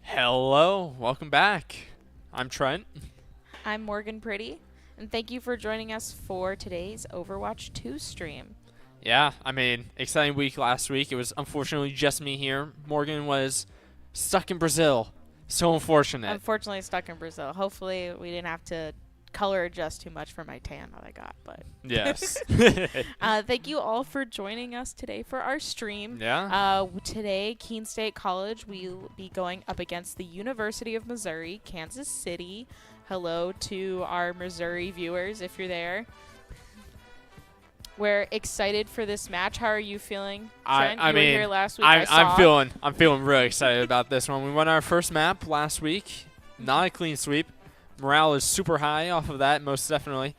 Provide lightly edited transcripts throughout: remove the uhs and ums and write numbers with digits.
Hello, welcome back. I'm Trent. I'm Morgan Pretty, and thank you for joining us for today's Overwatch 2 stream. Yeah, I mean, exciting week last week. It was unfortunately just me here. Morgan was stuck in Brazil. So unfortunate. Unfortunately, stuck in Brazil. Hopefully, we didn't have to color adjust too much for my tan that I got, but Yes. thank you all for joining us today for our stream. Yeah. Today, Keene State College will be going up against the University of Missouri, Kansas City. Hello to our Missouri viewers if you're there. We're excited for this match. How are you feeling, Trent? I you mean, were here last week. I'm feeling really excited about this one. We won our first map last week. Not a clean sweep. Morale is super high off of that, most definitely.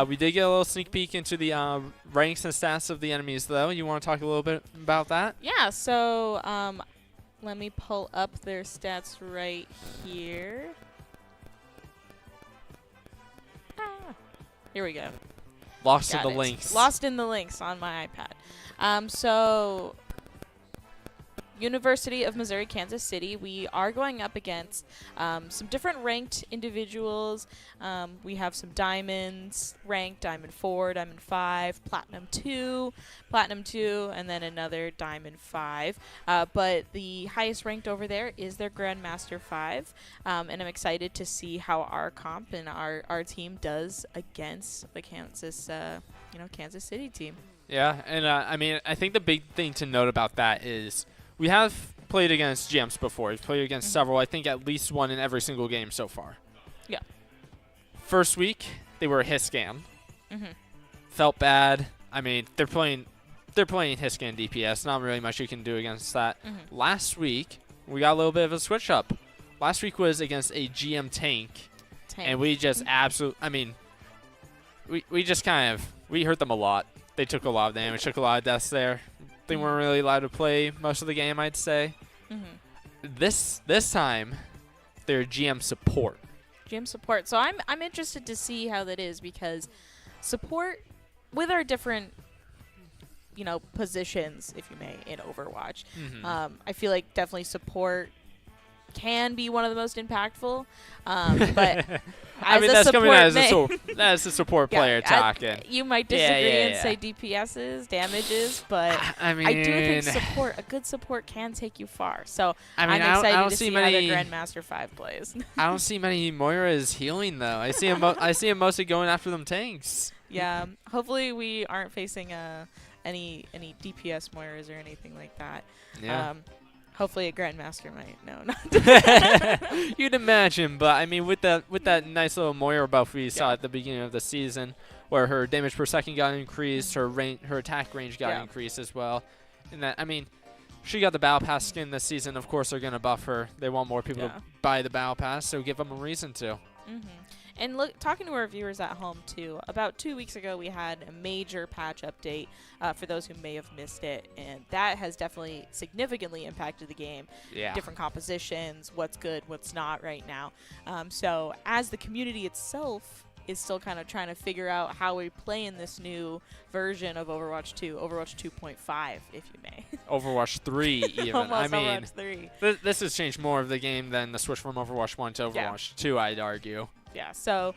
We did get a little sneak peek into the ranks and stats of the enemies, though. You want to talk a little bit about that? Yeah, so let me pull up their stats right here. Here we go. Lost in Got the it. links. Lost in the links on my iPad. So University of Missouri, Kansas City, we are going up against some different ranked individuals. We have some diamonds ranked, Diamond 4, Diamond 5, Platinum 2, and then another Diamond 5. But the highest ranked over there is their Grandmaster 5. And I'm excited to see how our comp and our team does against the Kansas City team. Yeah, and I mean, I think the big thing to note about that is we have played against GMs before. We've played against several. I think at least one in every single game so far. Yeah. First week, they were a hit scan. Felt bad. I mean, they're playing hit scan DPS. Not really much you can do against that. Last week, we got a little bit of a switch up. Last week was against a GM tank. And we just absolutely, I mean, we just kind of, we hurt them a lot. They took a lot of damage, took a lot of deaths there. They weren't really allowed to play most of the game, I'd say. This time, they're GM support. GM support. So I'm interested to see how that is, because support, with our different, positions, if you may, in Overwatch, I feel like definitely support can be one of the most impactful. But I mean, that's coming as a support player talking. You might disagree and say DPSs, damages, but I mean, I do think a good support can take you far. So I mean, I'm excited to see how the many Grandmaster 5 plays. I don't see many Moiras healing though. I see him mostly going after them tanks. Yeah, hopefully we aren't facing any DPS Moiras or anything like that. Yeah. Hopefully a Grandmaster might. No, not. You'd imagine, but I mean, with that nice little Moira buff we saw at the beginning of the season, where her damage per second got increased, her attack range got increased as well, and that, I mean, she got the Battle Pass skin this season. Of course, they're gonna buff her. They want more people to buy the Battle Pass, so give them a reason to. And talking to our viewers at home too, about 2 weeks ago we had a major patch update for those who may have missed it, and that has definitely significantly impacted the game. Yeah. Different compositions, what's good, what's not right now. So as the community itself is still kind of trying to figure out how we play in this new version of Overwatch 2, Overwatch 2.5, if you may. Overwatch 3 even. Almost I mean, Overwatch 3. This has changed more of the game than the switch from Overwatch 1 to Overwatch 2, I'd argue. Yeah, so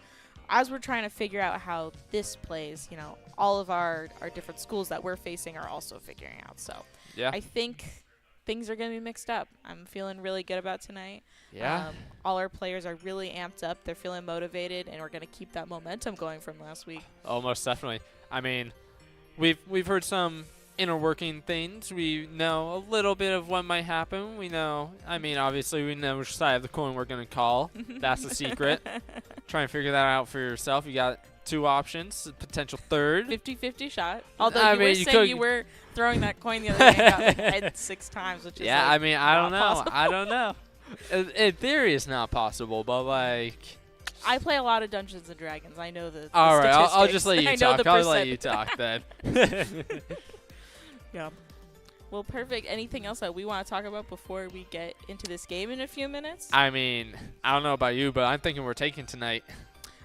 as we're trying to figure out how this plays, you know, all of our different schools that we're facing are also figuring out. So yeah. I think things are going to be mixed up. I'm feeling really good about tonight. Yeah. All our players are really amped up. They're feeling motivated, and we're going to keep that momentum going from last week. Oh, most definitely. I mean, we've heard some inner working things. We know a little bit of what might happen. We know, I mean, obviously we know which side of the coin we're going to call. That's the secret. Try and figure that out for yourself. You got two options, a potential third. 50-50 shot. Although you were throwing that coin the other day and got like head 6 times, which is I mean, I don't know. Possible. I don't know. In theory, it's not possible, but like, I play a lot of Dungeons and Dragons. I know the all right, statistics. I'll just let you talk. I'll let you percent. talk then. Yeah. Well, perfect. Anything else that we want to talk about before we get into this game in a few minutes? I mean, I don't know about you, but I'm thinking we're taking tonight.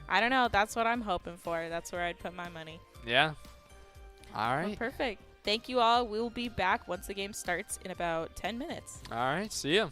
I don't know. That's what I'm hoping for. That's where I'd put my money. Yeah. All right. Well, perfect. Thank you all. We'll be back once the game starts in about 10 minutes. All right. See ya.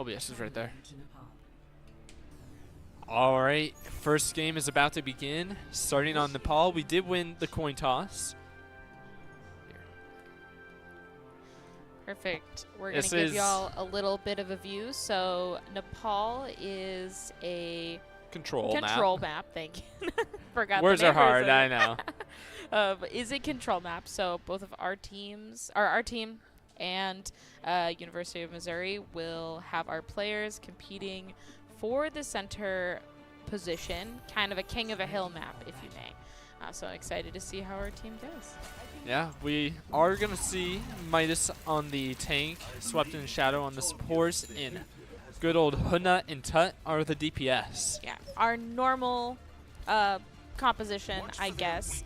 OBS is right there. All right, first game is about to begin. Starting on Nepal, we did win the coin toss. Perfect. We're going to give y'all a little bit of a view. So Nepal is a control map. Thank you. Forgot Words the name. are hard, I know. Is a control map. So both of our teams, our team and University of Missouri, will have our players competing for the center position, kind of a king of a hill map, if you may. So I'm excited to see how our team does. Yeah, we are going to see Midas on the tank, Swept in Shadow on the supports, and good old Huna and Tut are the DPS. Yeah, our normal composition, I guess.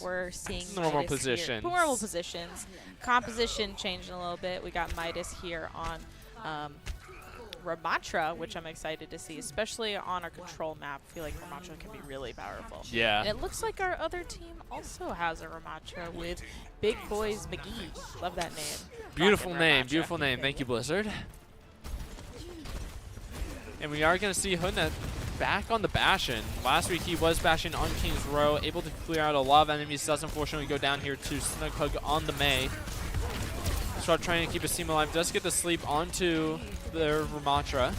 We're seeing normal Midas positions. Here. Normal positions. Composition changed a little bit. We got Midas here on Ramatra, which I'm excited to see, especially on our control map. I feel like Ramatra can be really powerful. Yeah. And it looks like our other team also has a Ramatra with Big Boys McGee. Love that name. Beautiful name. Beautiful name. Thank you, Blizzard. And we are going to see Huna back on the Bastion. Last week he was bashing on King's Row, able to clear out a lot of enemies. Does unfortunately go down here to Snug Hug on the Mei. Start trying to keep his team alive. Does get the sleep onto their Ramatra.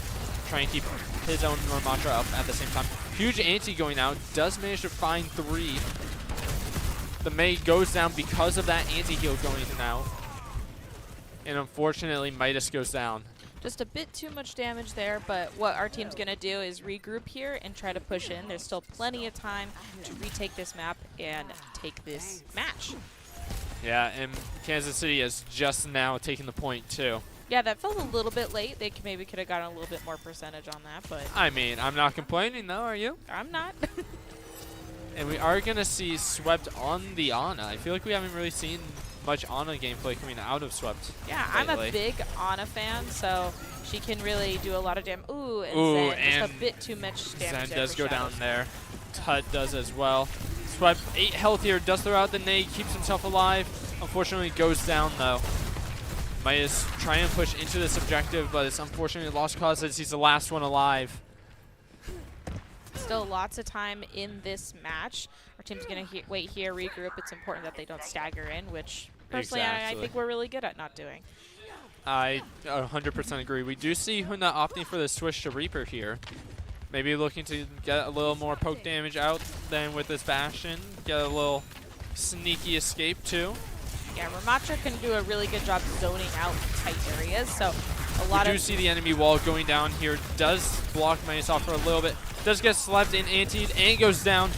Trying to keep his own Ramatra up at the same time. Huge anti going out. Does manage to find 3. The Mei goes down because of that anti-heal going out. And unfortunately, Midas goes down. Just a bit too much damage there, but what our team's going to do is regroup here and try to push in. There's still plenty of time to retake this map and take this match. Yeah, and Kansas City is just now taking the point, too. Yeah, that felt a little bit late. They maybe could have gotten a little bit more percentage on that, but... I mean, I'm not complaining, though, are you? I'm not. And we are going to see Swept on the Ana. I feel like we haven't really seen much Ana gameplay coming out of Swept. Yeah, lately. I'm a big Ana fan, so she can really do a lot of damage. Ooh, and Zen, and just a bit too much damage. Zen does go down there. Tut does as well. Swept 8 health here, does throw out the nade, keeps himself alive. Unfortunately, goes down, though. Midas trying to push into this objective, but it's unfortunately lost cause as he's the last one alive. Still lots of time in this match. Our team's going to wait here, regroup. It's important that they don't stagger in, which personally I think we're really good at not doing. I 100% agree. We do see Huna opting for the switch to Reaper here. Maybe looking to get a little more poke damage out than with this Bastion. Get a little sneaky escape too. Yeah, Ramatra can do a really good job zoning out tight areas, so a lot We do see the enemy wall going down here. Does block Midas off for a little bit. Does get slapped and antied and goes down.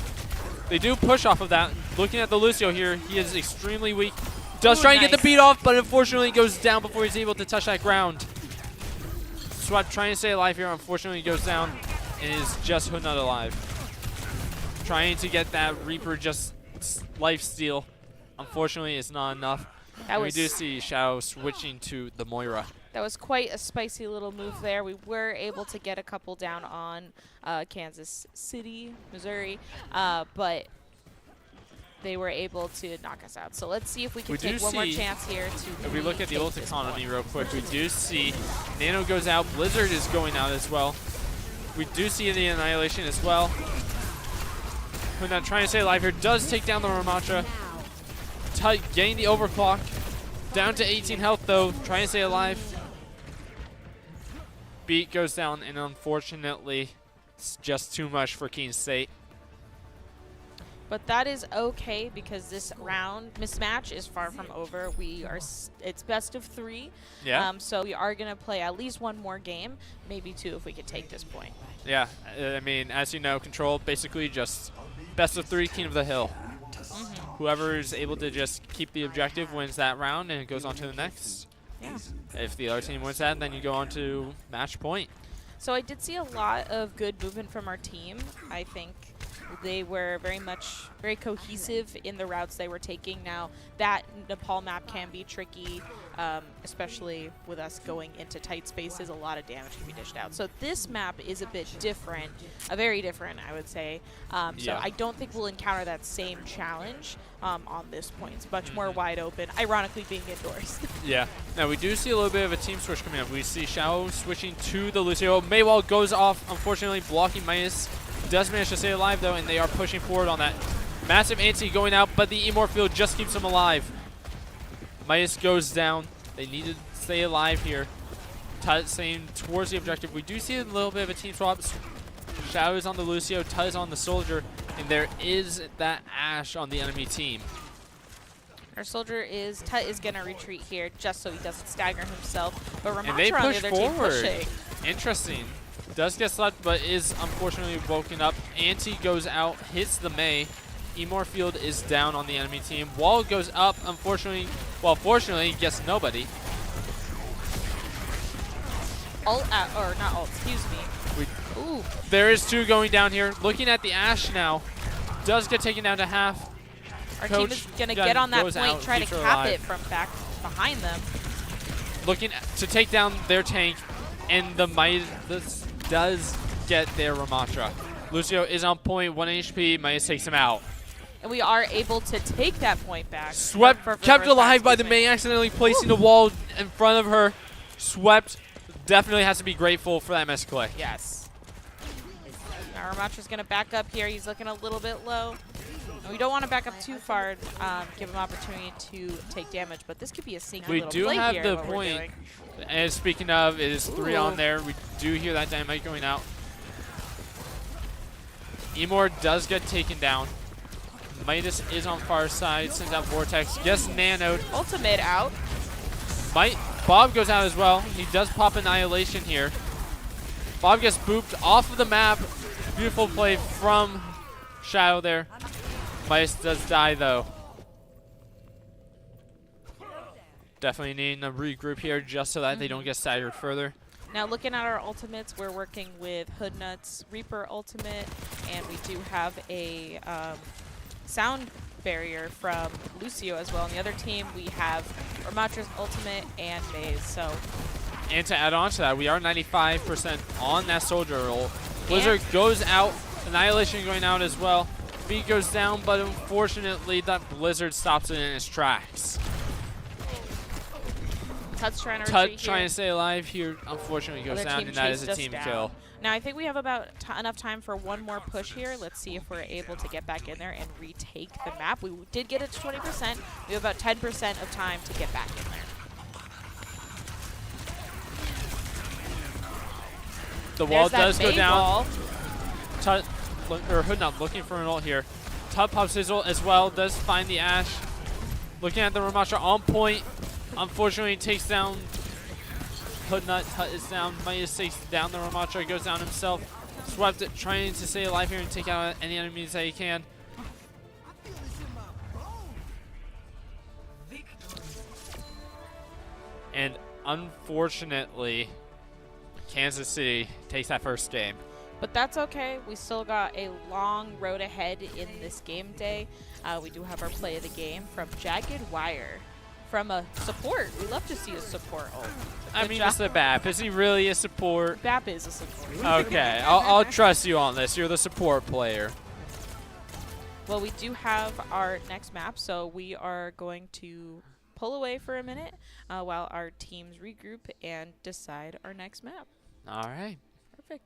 They do push off of that. Looking at the Lucio here, he is extremely weak. Does try and get the beat off, but unfortunately goes down before he's able to touch that ground. Swept trying to stay alive here. Unfortunately goes down and is just Huna alive. Trying to get that Reaper just life steal. Unfortunately, it's not enough. We do see Shadow switching to the Moira. That was quite a spicy little move there. We were able to get a couple down on Kansas City, Missouri, but they were able to knock us out. So let's see if we can take one more chance here to If we look at the ult economy real quick, we do see Nano goes out. Blizzard is going out as well. We do see the Annihilation as well. Huna trying to stay alive here. Does take down the Ramatra. Tut getting the overclock. Down to 18 health though. Trying to stay alive. Beat goes down, and unfortunately, it's just too much for Keene State. But that is okay because this round mismatch is far from over. It's best of 3. Yeah. So we are gonna play at least one more game, maybe 2 if we could take this point. Yeah. I mean, as you know, Control basically just best of 3, King of the Hill. Whoever is able to just keep the objective wins that round, and it goes on to the next. Yeah. If the other team wins that, then you go on to match point. So I did see a lot of good movement from our team. I think they were very cohesive in the routes they were taking. Now, that Nepal map can be tricky especially with us going into tight spaces, a lot of damage can be dished out. So this map is a bit different, very different, I would say. So I don't think we'll encounter that same challenge on this point. It's much more wide open, ironically being indoors. Yeah. Now we do see a little bit of a team switch coming up. We see Shao switching to the Lucio. Maywall goes off, unfortunately blocking Midas. Does manage to stay alive though, and they are pushing forward on that. Massive anti going out, but the Emor field just keeps him alive. Midas goes down. They need to stay alive here. Tut staying towards the objective. We do see a little bit of a team swap. Shao is on the Lucio, Tut is on the Soldier, and there is that Ashe on the enemy team. Our Soldier is, Tut is going to retreat here just so he doesn't stagger himself. But And they Ramatra on push the other team forward. pushing. Interesting. Does get slept, but is unfortunately woken up. Anti goes out, hits the Mei. Emor field is down on the enemy team. Wall goes up, unfortunately. Well, fortunately, gets nobody. Ult, or not ult, excuse me. Ooh. There is 2 going down here. Looking at the Ashe now. Does get taken down to half. Our Coach team is going to get on that goes point, out, try to keeps her cap alive. it from back behind them. Looking to take down their tank, and the Midas does get their Ramatra. Lucio is on point, 1 HP. Midas takes him out. And we are able to take that point back. Swept, For kept first alive time, by the excuse me. Mei, accidentally placing the wall in front of her. Swept. Definitely has to be grateful for that miss play. Yes. Now Ramatra's going to back up here. He's looking a little bit low. And we don't want to back up too far, give him opportunity to take damage, but this could be a sneaky We little do play have here, the what we're point. doing. And speaking of, it is 3 on Ooh. there. We do hear that dynamite going out. Emor does get taken down. Midas is on far side, sends out Vortex, gets nanoed. Ultimate out. Bob goes out as well. He does pop Annihilation here. Bob gets booped off of the map. Beautiful play from Shadow there. Midas does die though. Definitely needing to regroup here just so that they don't get staggered further. Now looking at our ultimates, we're working with Hoodnut's Reaper ultimate, and we do have a sound barrier from Lucio as well. On the other team, we have Ramatra's ultimate and Maze. So, And to add on to that, we are 95% on that Soldier roll. Blizzard goes out, Annihilation going out as well. Beat goes down, but unfortunately that Blizzard stops it in its tracks. Tut's trying to Tut retreat trying here. to stay alive here, unfortunately goes Other down, team and that is chased a us team down. kill. Now I think we have about enough time for one more push here. Let's see if we're able to get back in there and retake the map. We did get it to 20%. We have about 10% of time to get back in there. The wall There's does that go May down. wall. Tut, or Hoodnut looking for an ult here. Tut pops his ult as well, does find the Ashe. Looking at the Ramatra on point. Unfortunately takes down Hoodnut. Tut is down. Midas takes down the Ramatra, goes down himself. Swept it, trying to stay alive here and take out any enemies that he can. And unfortunately, Kansas City takes that first game. But that's okay. We still got a long road ahead in this game day. We do have our play of the game from Jagged Wire. From a support. We love to see a support ult. I Good mean, job. it's a BAP. Is he really a support? BAP is a support. Okay, I'll trust you on this. You're the support player. Well, we do have our next map, so we are going to pull away for a minute while our teams regroup and decide our next map. All right. Perfect.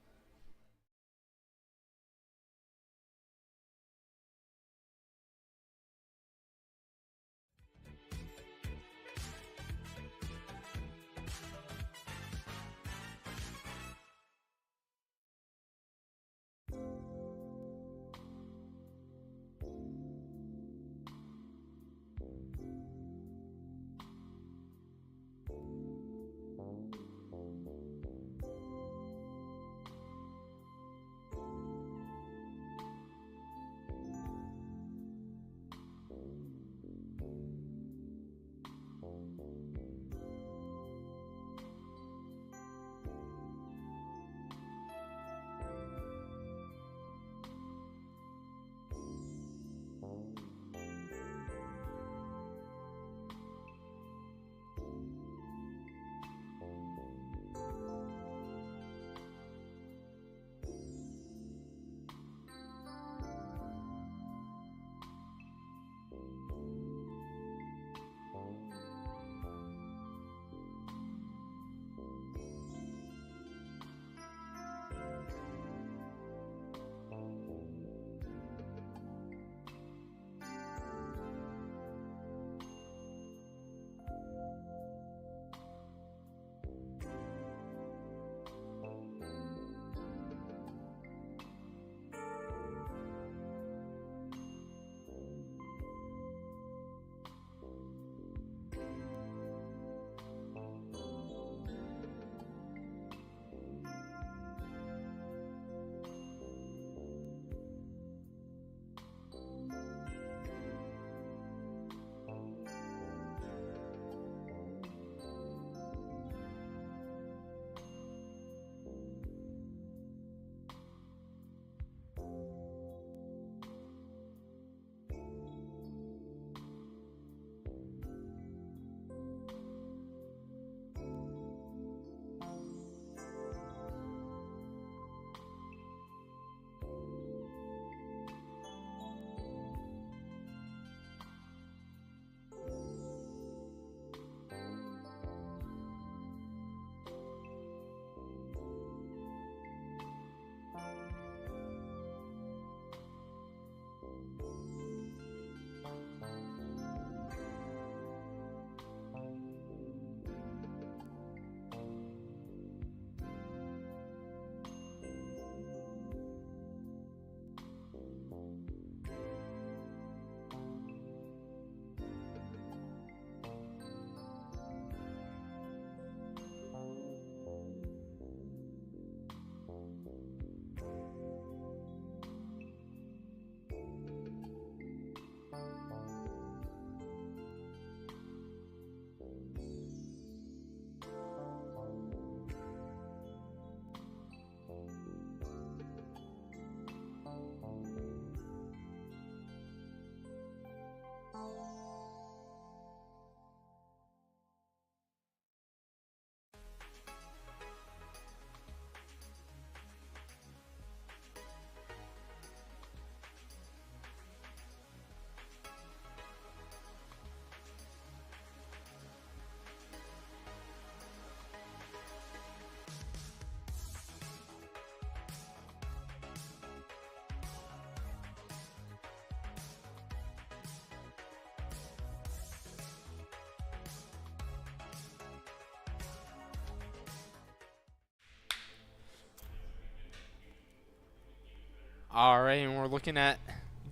All right, and we're looking at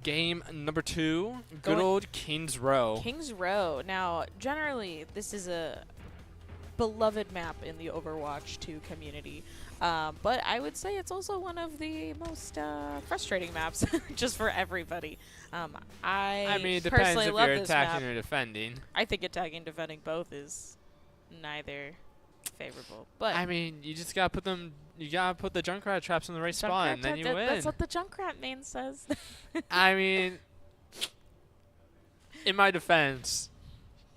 game number 2. Good old King's Row. King's Row. Now, generally, this is a beloved map in the Overwatch 2 community. But I would say it's also one of the most frustrating maps just for everybody. I mean, it depends personally if love you're this attacking map. or defending. I think attacking and defending both is neither favorable. But I mean, you just gotta put them. You gotta put the Junkrat traps in the right spot, and then you win. That's what the Junkrat main says. I mean, in my defense,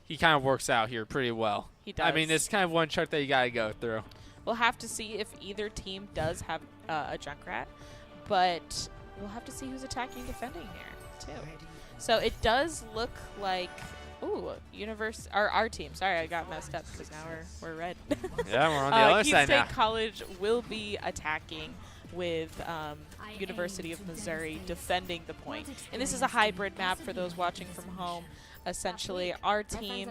he kind of works out here pretty well. He does. I mean, it's kind of one chart that you gotta go through. We'll have to see if either team does have a Junkrat, but we'll have to see who's attacking and defending here, too. So it does look like, our team. Sorry, I got messed up because now we're red. Yeah, we're on the other Keene side State now. College will be attacking with University of Missouri defending the point. And this is a hybrid map for those watching from home. Essentially, our team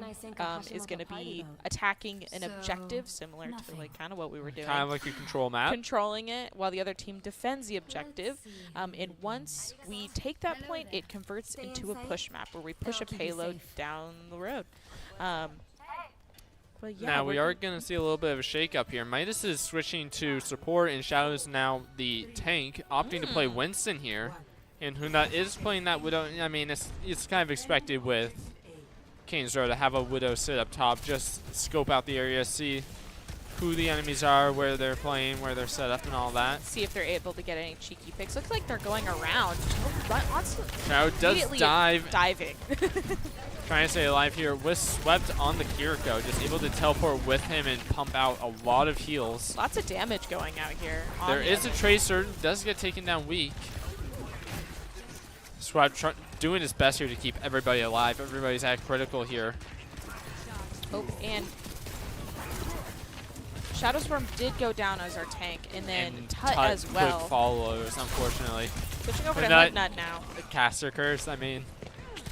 is going to be attacking an objective similar to like kind of what we were doing. Kind of like a control map. Controlling it while the other team defends the objective. And once we take that point, it converts into a push map where we push a payload down the road. But yeah, now, we are going to see a little bit of a shake-up here. Midas is switching to support, and Shadow's now the tank, opting to play Winston here. And Hunat is playing that Widow. I mean, it's kind of expected with King's Row to have a Widow sit up top, just scope out the area, see who the enemies are, where they're playing, where they're set up, and all that. See if they're able to get any cheeky picks. Looks like they're going around. Shadow does diving. Trying to stay alive here. Was swept on the Kiriko, just able to teleport with him and pump out a lot of heals. Lots of damage going out here. There is a Tracer, does get taken down weak. Swab doing his best here to keep everybody alive. Everybody's at critical here. Oh, and Shadowstorm did go down as our tank, and then Tut as well. Quick follows, unfortunately. Switching over to Hoodnut now. The caster curse, I mean.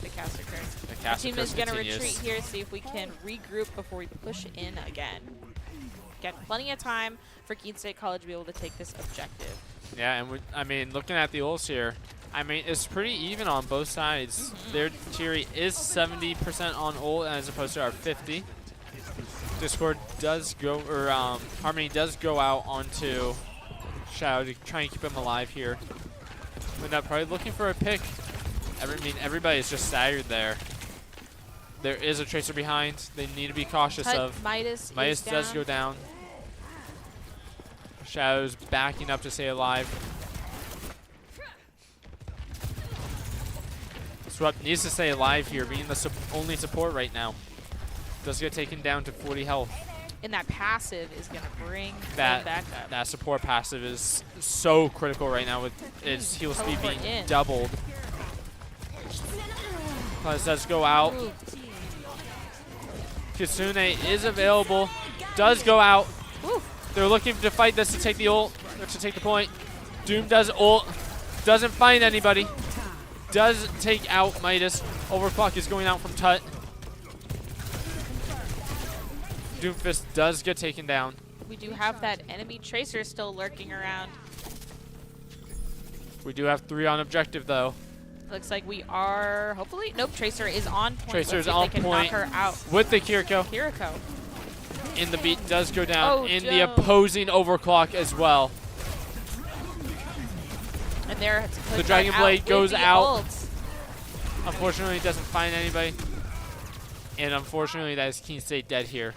The caster curse. The caster team curse is going to continues. retreat here, see if we can regroup before we push in again. Get plenty of time for Keene State College to be able to take this objective. Yeah, and I mean, looking at the ults here, I mean, it's pretty even on both sides. Their Tiri is 70% on ult as opposed to our 50. Discord does go, or Harmony does go out onto Shadow to try and keep him alive here. We're not probably looking for a pick. I mean, everybody's just staggered there. There is a Tracer behind. They need to be cautious of. Midas does go down. Shadow's backing up to stay alive. Swept needs to stay alive here, being the only support right now. Does get taken down to 40 health. And that passive is going to bring that back up. That support passive is so critical right now with its heal speed being doubled. Plus does go out. Ooh. Kitsune is available. Does go out. Ooh. They're looking to fight this to take the ult, or to take the point. Doom does ult. Doesn't find anybody. Does take out Midas. Overclock is going out from Tut. Doomfist does get taken down. We do have that enemy Tracer still lurking around. We do have 3 on objective, though. Looks like we are, hopefully. Nope, Tracer is on point. Tracer's on point. Knock her out. With the Kiriko. Kiriko. And the beat does go down. Oh, in the opposing overclock as well. And there, the Dragon Blade goes out. Ult. Unfortunately, it doesn't find anybody. And unfortunately, that is Keene State dead here.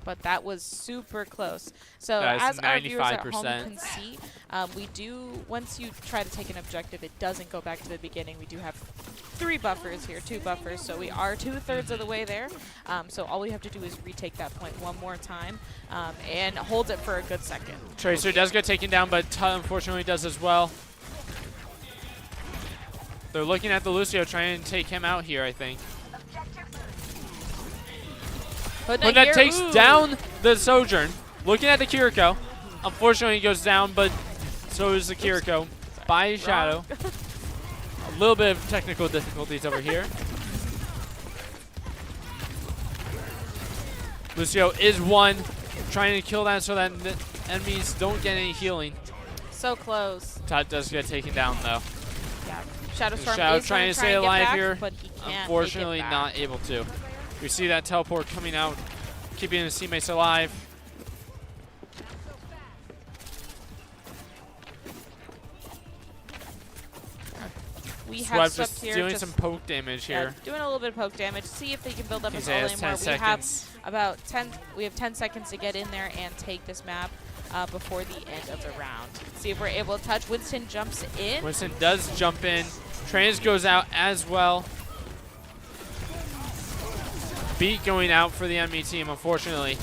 But that was super close. So that as our 95%. viewers at home can see, we do, once you try to take an objective, it doesn't go back to the beginning. We do have 3 buffers here, 2 buffers, so we are 2/3 of the way there. So all we have to do is retake that point one more time and hold it for a good second. Tracer does get taken down, but Tut unfortunately does as well. They're looking at the Lucio, trying to take him out here, I think. But that takes down the Sojourn. Looking at the Kiriko. Unfortunately, he goes down, but so is the Kiriko by Shadow. A little bit of technical difficulties over here. Lucio is one, trying to kill that so that the enemies don't get any healing. So close. Tut does get taken down, though. Yeah. Shadow Storm Shadow is trying gonna to try stay and get alive back, here. but he can't Unfortunately, make it not back. able to. We see that teleport coming out, keeping his teammates alive. We have Swept Swept just here. doing some poke damage yeah, here. doing a little bit of poke damage. See if they can build up He's his ult has 10 anymore. We have seconds. about 10. We have 10 seconds to get in there and take this map before the end of the round. See if we're able to touch. Winston jumps in. Winston does jump in. Trans goes out as well. Beat going out for the enemy team, unfortunately.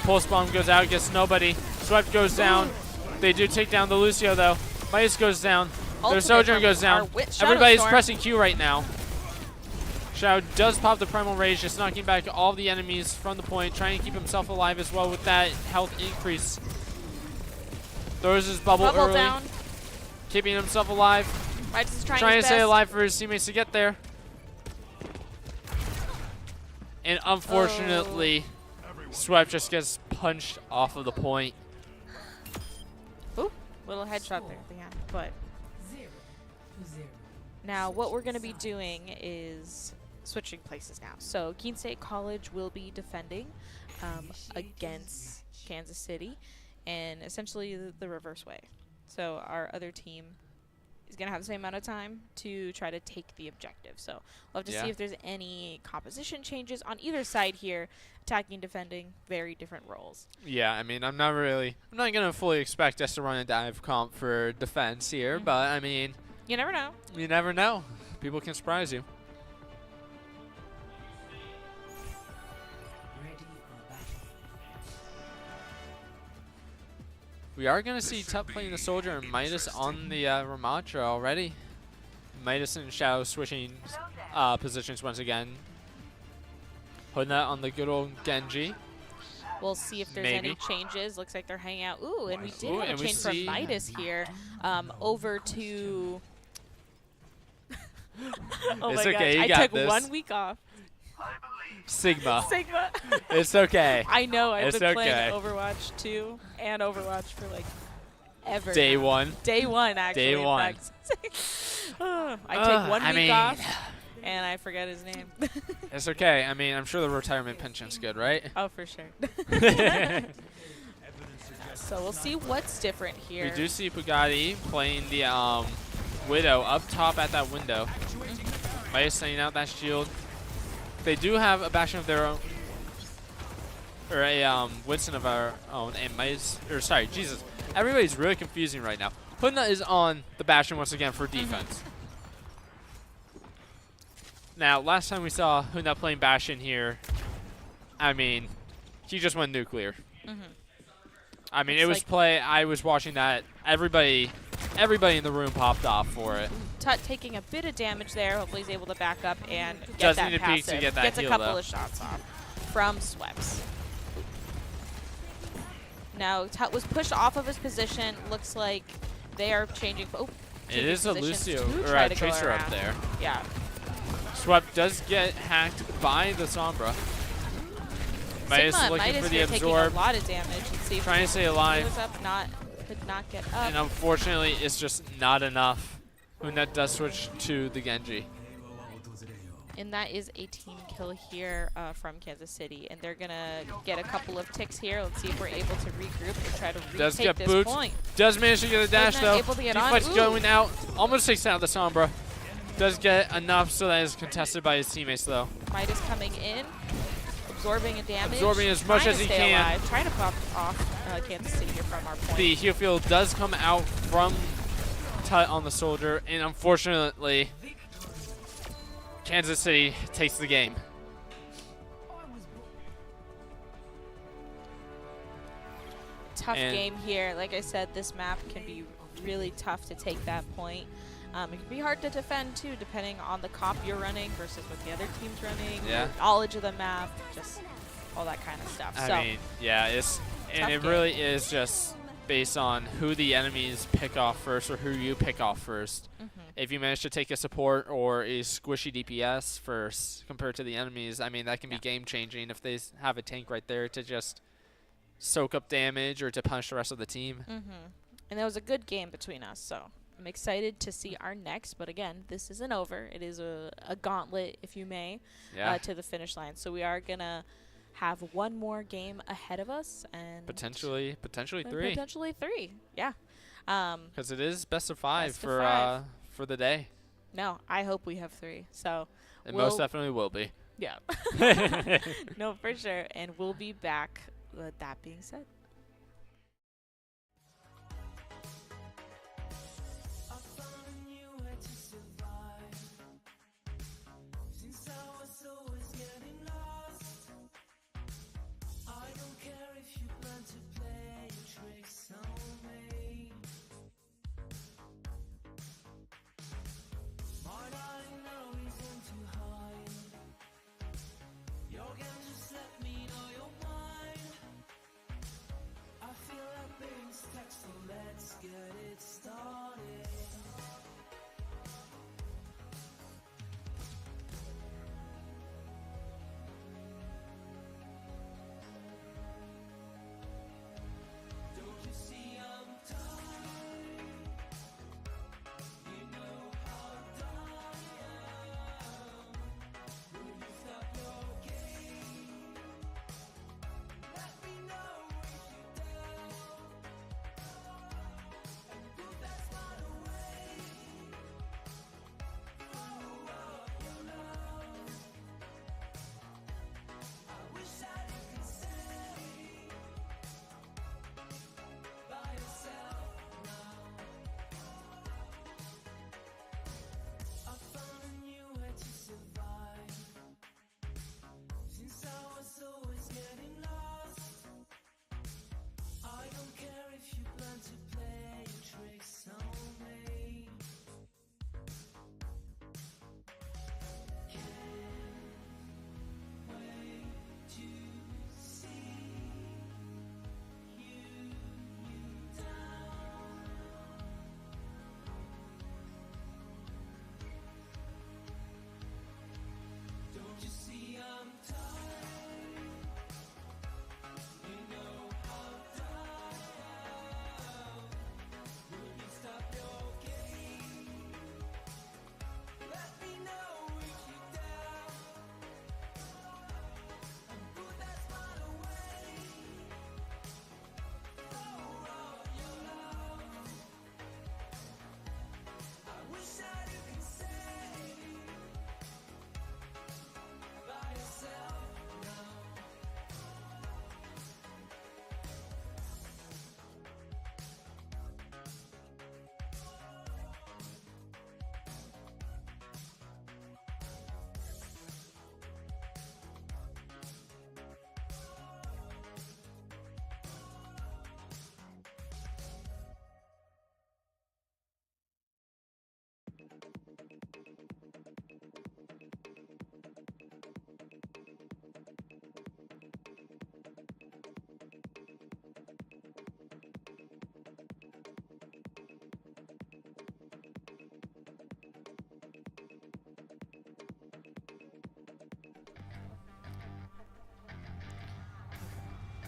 Pulse bomb goes out, gets nobody. Swept goes down. They do take down the Lucio, though. Midas goes down. Their Ultimate Sojourn from goes down. our Shadow Everybody's Storm. pressing Q right now. Shadow does pop the Primal Rage, just knocking back all the enemies from the point, trying to keep himself alive as well with that health increase. Throws his bubble early, down. keeping himself alive. Midas is Trying trying to his stay best. alive for his teammates to get there. And unfortunately, Swept just gets punched off of the point. Ooh, little headshot there at the end. But now what we're going to be doing is switching places now. So Keene State College will be defending against Kansas City, and essentially the reverse way. So our other team is going to have the same amount of time to try to take the objective. So we'll have to see if there's any composition changes on either side here. Attacking, defending, very different roles. Yeah, I mean, I'm not going to fully expect us to run a dive comp for defense here, but I mean, You never know. you never know. People can surprise you. We are going to see Tut playing the Soldier and Midas on the Ramatra already. Midas and Shadow switching positions once again. Putting that on the good old Genji. We'll see if there's any changes. Looks like they're hanging out. Ooh, and we did Ooh, have a and we change from see- Midas here over to... oh It's my okay, gosh, you got I took this. 1 week off. Sigma. Sigma. It's okay. I know, I've It's been playing okay. Overwatch 2 and Overwatch for like ever Day now. one. Day one, actually. Day in one. fact. I take 1 I week mean, off, and I forget his name. It's okay. I mean, I'm sure the retirement pension's good, right? Oh, for sure. So we'll see what's different here. We do see Bugatti playing the Widow up top at that window. Midas sending out that shield. They do have a Bastion of their own, or a Winston of our own, and Midas, or sorry, Jesus. Everybody's really confusing right now. Hunda is on the Bastion once again for defense. Now, last time we saw Hunda playing Bastion here, I mean, he just went nuclear. I mean, It's it was like- play. I was watching that. Everybody in the room popped off for it. Tut taking a bit of damage there. Hopefully he's able to back up and get Does that need a peek passive. to get that Gets heal, a couple though. of shots off from Sweps. Now Tut was pushed off of his position. Looks like they are changing. Oh, It changing is a positions Lucio, to or try a to go Tracer up around. there. Yeah. Swept does get hacked by the Sombra. Midas Sigma, looking Midas for the here taking absorb, a lot of damage. Let's see if trying to stay alive, goes up. Could not get up. and unfortunately, it's just not enough. Hunda does switch to the Genji. And that is a team kill here from Kansas City. And they're going to get a couple of ticks here. Let's see if we're able to regroup and try to Does retake get this boots. point. Does manage to get a dash not though. able to get on. Deflex Ooh. going out. Almost takes out the Sombra. Does get enough so that is contested by his teammates though. Midas coming in, absorbing a damage. Absorbing as much trying as to he stay can. alive, trying to pop off Kansas City here from our point. The heal field does come out from Tut on the Soldier, and unfortunately, Kansas City takes the game. Tough And- game here. Like I said, this map can be really tough to take that point. It can be hard to defend too, depending on the comp you're running versus what the other team's running. Yeah. Your knowledge of the map, just all that kind of stuff. I so mean, yeah, Tough it game. really is just based on who the enemies pick off first or who you pick off first. If you manage to take a support or a squishy DPS first compared to the enemies, I mean, that can be game changing if they have a tank right there to just soak up damage or to punish the rest of the team. And that was a good game between us, so I'm excited to see our next. But again, this isn't over. It is a gauntlet, if you may, to the finish line. So we are going to have one more game ahead of us. And potentially 3. Potentially 3, yeah. Because it is best of 5 for the day. No, I hope we have 3. So it most definitely will be. Yeah. No, for sure. And we'll be back with that being said.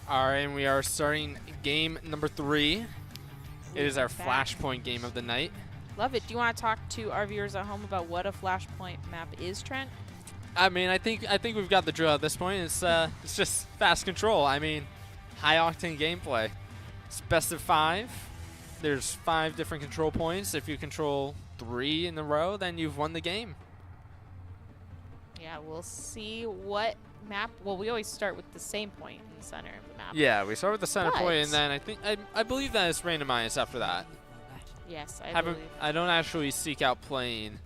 All right, and we are starting game number 3. It is our Flashpoint game of the night. Love it. Do you want to talk to our viewers at home about what a Flashpoint map is, Trent? I mean, I think we've got the drill at this point. It's just fast control. I mean, high octane gameplay. It's best of 5. There's 5 different control points. If you control 3 in a row, then you've won the game. Yeah, we'll see what map. Well, we always start with the same point in the center of the map. Yeah, we start with the center point, and then I believe that it's randomized after that. Yes, I believe. I don't actually seek out playing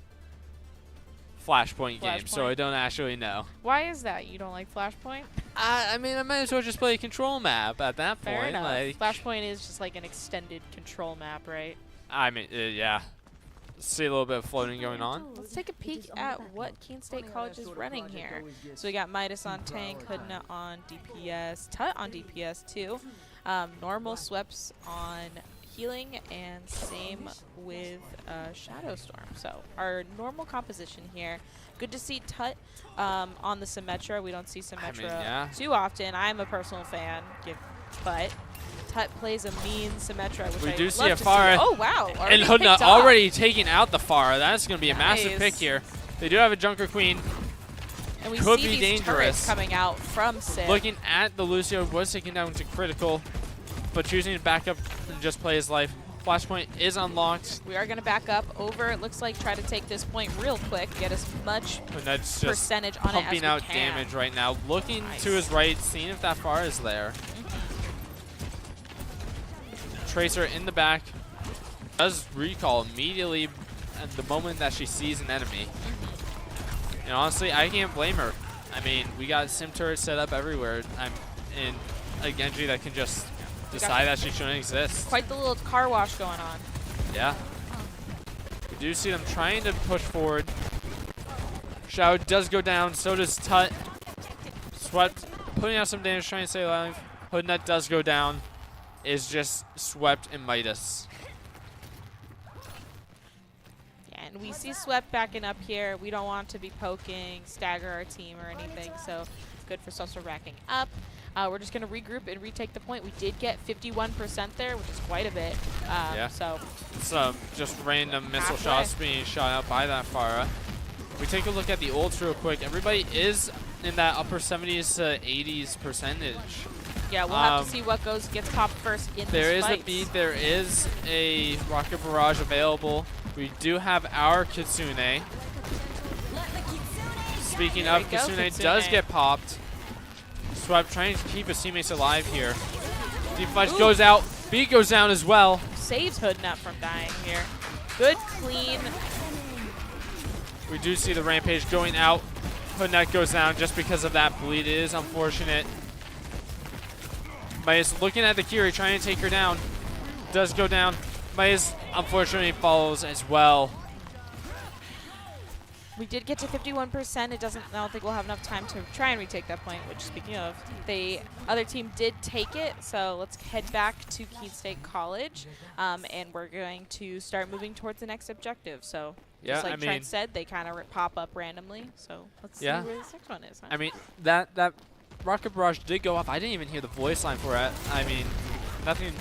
Flashpoint games, so I don't actually know. Why is that? You don't like Flashpoint? I mean, I might as well just play a control map at that point. Fair enough. Like, Flashpoint is just like an extended control map, right? I mean, yeah. See a little bit of floating going on. Let's take a peek at what Keene State College is running here. So we got Midas on tank, Hoodna on DPS, Tut on DPS too. Normal Sweps on healing, and same with Shadow Storm. So our normal composition here. Good to see Tut on the Symmetra. We don't see Symmetra too often. I'm a personal fan, but Tut plays a mean Symmetra, which we I do love see a to Pharah. Oh, wow. And Hoodnut already taking out the Pharah. That's going to be a massive pick here. They do have a Junker Queen. And we Could see be these dangerous. turrets coming out from Sid. Looking at the Lucio, was taken down to critical, but choosing to back up and just play his life. Flashpoint is unlocked. We are going to back up over. It looks like try to take this point real quick, get as much percentage on it as we pumping out can. damage right now. Looking to his right, seeing if that Pharah is there. Tracer in the back. Does recall immediately at the moment that she sees an enemy. And honestly, I can't blame her. I mean, we got sim turrets set up everywhere. I'm in a Genji that can just decide that she shouldn't exist. Quite the little car wash going on. Yeah. We do see them trying to push forward. Shadow does go down, so does Tut. Swept, putting out some damage, trying to stay alive. Hoodnut does go down. Is just swept in Midas. Yeah, and we see Swept backing up here. We don't want to be poking, stagger our team or anything, so it's good for Social racking up. We're just going to regroup and retake the point. We did get 51% there, which is quite a bit. Yeah. So Some just random missile shots being shot out by that Pharah. We take a look at the ults real quick. Everybody is in that upper 70s to 80s percentage. Yeah, we'll have to see what gets popped first in There this is fight. a beat. There is a rocket barrage available. We do have our Kitsune. Speaking of, Kitsune does get popped. Swept trying to keep his teammates alive here. Deep Fudge goes out. Beat goes down as well. Saves Hoodnut from dying here. Good, clean. We do see the Rampage going out. Hoodnut goes down just because of that bleed. It is unfortunate. Mayas looking at the Kiri, trying to take her down. Does go down. Mayas unfortunately follows as well. We did get to 51%. I don't think we'll have enough time to try and retake that point, which, speaking of, the other team did take it. So let's head back to Keene State College, and we're going to start moving towards the next objective. So just like Trent said, they kind of pop up randomly. So let's see where this next one is. Huh? I mean, that rocket barrage did go off. I didn't even hear the voice line for it. I mean, nothing.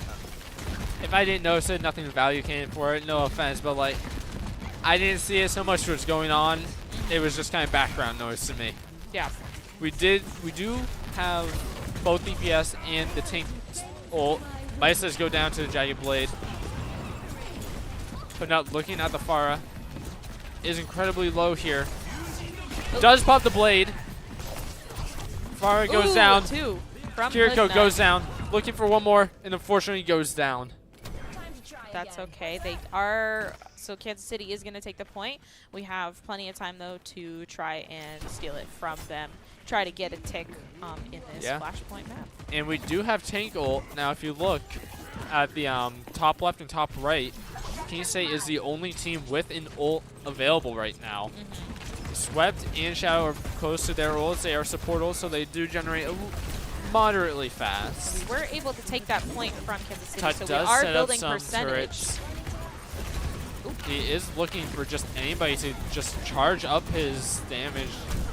If I didn't notice it, nothing of value came for it. No offense, but like, I didn't see it so much what's going on. It was just kind of background noise to me. Yeah. We do have both DPS and the tank ult. Midas does go down to the Jagged Blade. But not looking at the Pharah. Is incredibly low here. Does pop the blade. Pharah goes down. Kiriko goes down. Looking for one more, and unfortunately goes down. That's okay. They are, so Kansas City is going to take the point. We have plenty of time, though, to try and steal it from them. Try to get a tick in this flashpoint map. And we do have tank ult. Now, if you look at the top left and top right, Keene State is the only team with an ult available right now. Swept and Shadow are close to their ults. They are support ults, so they do generate moderately fast. We were able to take that point from Kansas City, Tut so we does are set building up some percentage. turrets. He is looking for just anybody to just charge up his damage,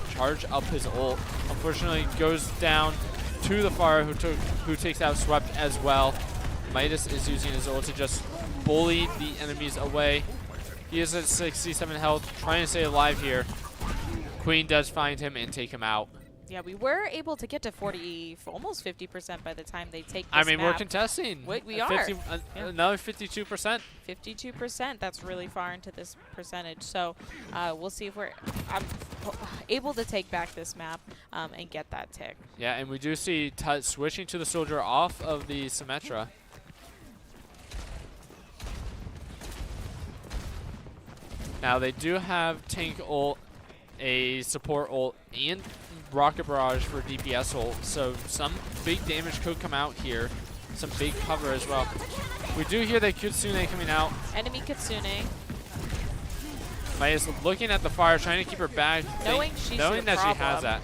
charge up his ult. Unfortunately, goes down to the Pharah, who takes out Swept as well. Midas is using his ult to just bully the enemies away. He is at 67 health, trying to stay alive here. Queen does find him and take him out. Yeah, we were able to get to almost 50% by the time they take this I mean, map. we're contesting. We are. Another 52%. 52%. That's really far into this percentage. So we'll see if I'm able to take back this map and get that tick. Yeah, and we do see Tut switching to the soldier off of the Symmetra. Now they do have tank ult, a support ult, and rocket barrage for DPS ult, so some big damage could come out here. Some big cover as well. We do hear that Kitsune coming out. Enemy Kitsune. Maya's looking at the fire, trying to keep her back. Knowing that she has that.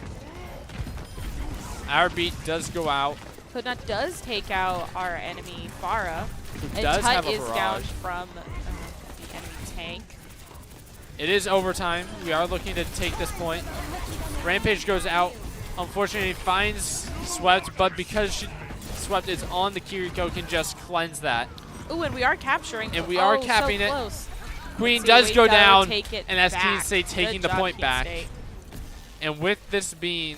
Our beat does go out. Hoodnut does take out our enemy Pharah. Who And does Tut have a is down barrage. from the enemy tank. It is overtime. We are looking to take this point. Rampage goes out. Unfortunately, finds Swept, but because Swept is on the Kiriko, can just cleanse that. Ooh, and we are capturing. And we are so capping it. close. Queen Let's see, does we go gotta down, take it and that's Keene back. State taking Good the job, point Keene back. State. And with this being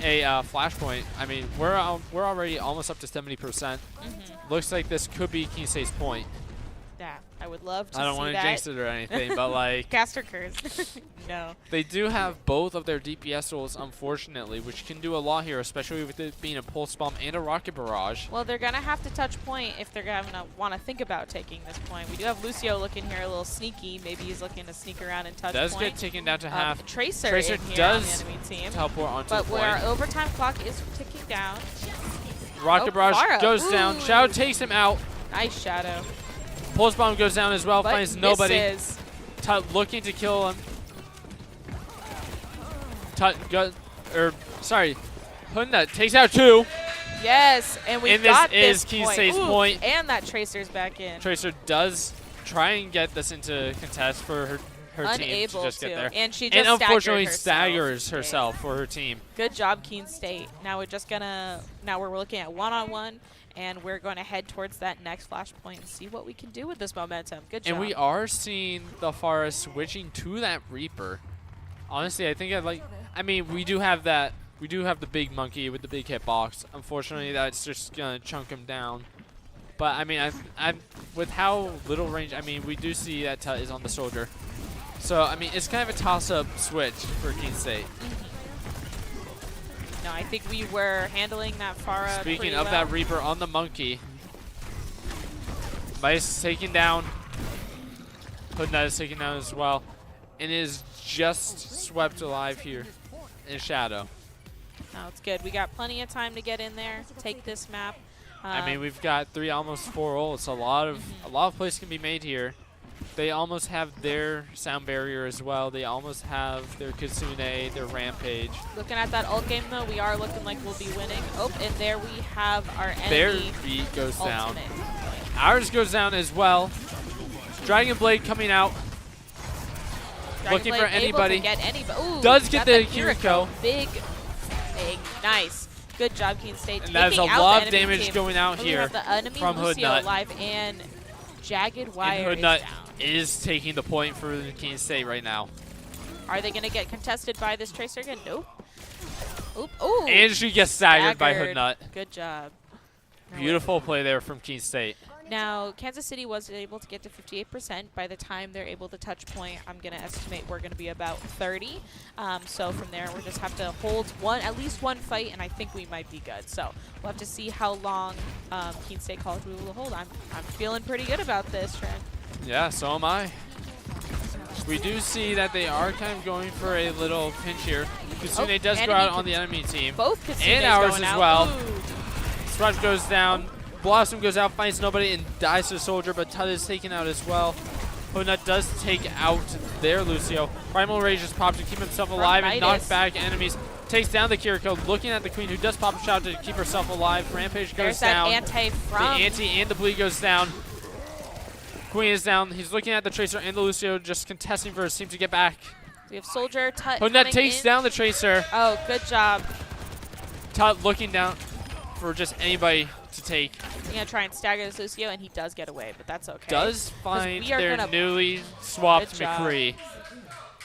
a flashpoint, I mean, we're already almost up to 70%. Looks like this could be Keene State's point. Yeah, I would love to I don't see want to that. jinx it or anything, but like Caster curse. No. they do have both of their DPS tools, unfortunately, which can do a lot here, especially with it being a pulse bomb and a rocket barrage. Well, they're going to have to touch point if they're going to want to think about taking this point. We do have Lucio looking here a little sneaky. Maybe he's looking to sneak around and touch Does point. get taken down to half. Tracer Tracer in here does on the enemy team. Teleport onto But the where point. our overtime clock is ticking down. Rocket barrage Pharah. goes down. Ooh. Shadow takes him out. Nice Shadow. Pulse bomb goes down as well. But Finds nobody. misses. Tut looking to kill him. Tut Hoodnut takes out 2. Yes, and we And this got is this Keene point. State's Ooh, point. And that Tracer's back in. Tracer does try and get this into contest for her team to Unable just get there. And she just And unfortunately staggered staggers herself for her team. Good job, Keene State. Now we're just gonna. Now we're looking at one-on-one, and we're going to head towards that next flashpoint and see what we can do with this momentum. Good job. And we are seeing the Forest switching to that Reaper. Honestly, I think I mean, we do have that. We do have the big monkey with the big hitbox. Unfortunately, that's just gonna chunk him down. But I mean, I'm with how little range. I mean, we do see that Tut is on the soldier. So I mean, it's kind of a toss-up switch for Keene State. No, I think we were handling that Pharah. Speaking pretty of well. that Reaper on the monkey, Mice taken down. Hoodnut is taken down as well, and is just swept alive here in Shadow. No, it's good. We got plenty of time to get in there, take this map. I mean, we've got 3, almost 4 ults. A lot of plays can be made here. They almost have their sound barrier as well. They almost have their Kitsune, their Rampage. Looking at that ult game, though, we are looking like we'll be winning. Oh, and there we have our enemy. Their beat goes down. ultimate. Ours goes down as well. Dragon Blade coming out. Looking for anybody. Ooh, Does get got the that Kiriko. Big, nice. Good job, Keene State. And that is a taking out lot the of enemy damage team. going out We here have the enemy from Lucio Hoodnut. alive and Jagged Wire And Hoodnut is down. is taking the point for the Keene State right now. Are they going to get contested by this Tracer again? Nope. Oop. Ooh. And she gets staggered by Staggered. Hoodnut. Good job. Beautiful play there from Keene State. Now, Kansas City was able to get to 58%. By the time they're able to touch point, I'm going to estimate we're going to be about 30. So from there, we'll just have to hold at least one fight, and I think we might be good. So we'll have to see how long Keene State College we will hold. I'm feeling pretty good about this, Trent. Yeah, so am I. We do see that they are kind of going for a little pinch here. Kitsune does go out on the enemy team. Both Kitsune's And ours going as out. well. Ooh. Scrunch goes down. Blossom goes out, finds nobody, and dies to the soldier, but Tut is taken out as well. Hoodnut does take out their Lucio. Primal Rage just pops to keep himself alive and knock back enemies. Takes down the Kiriko, looking at the Queen, who does pop a shot to keep herself alive. Rampage goes There's down. that anti from. The anti and the bleed goes down. Queen is down. He's looking at the Tracer and the Lucio, just contesting for his team to get back. We have Soldier, Tut Hoodnut coming takes in. down the Tracer. Oh, good job. Tut looking down for just anybody to take. I'm going to try and stagger this Lucio, and he does get away, but that's okay. Does find we are their gonna- newly swapped Good job. McCree.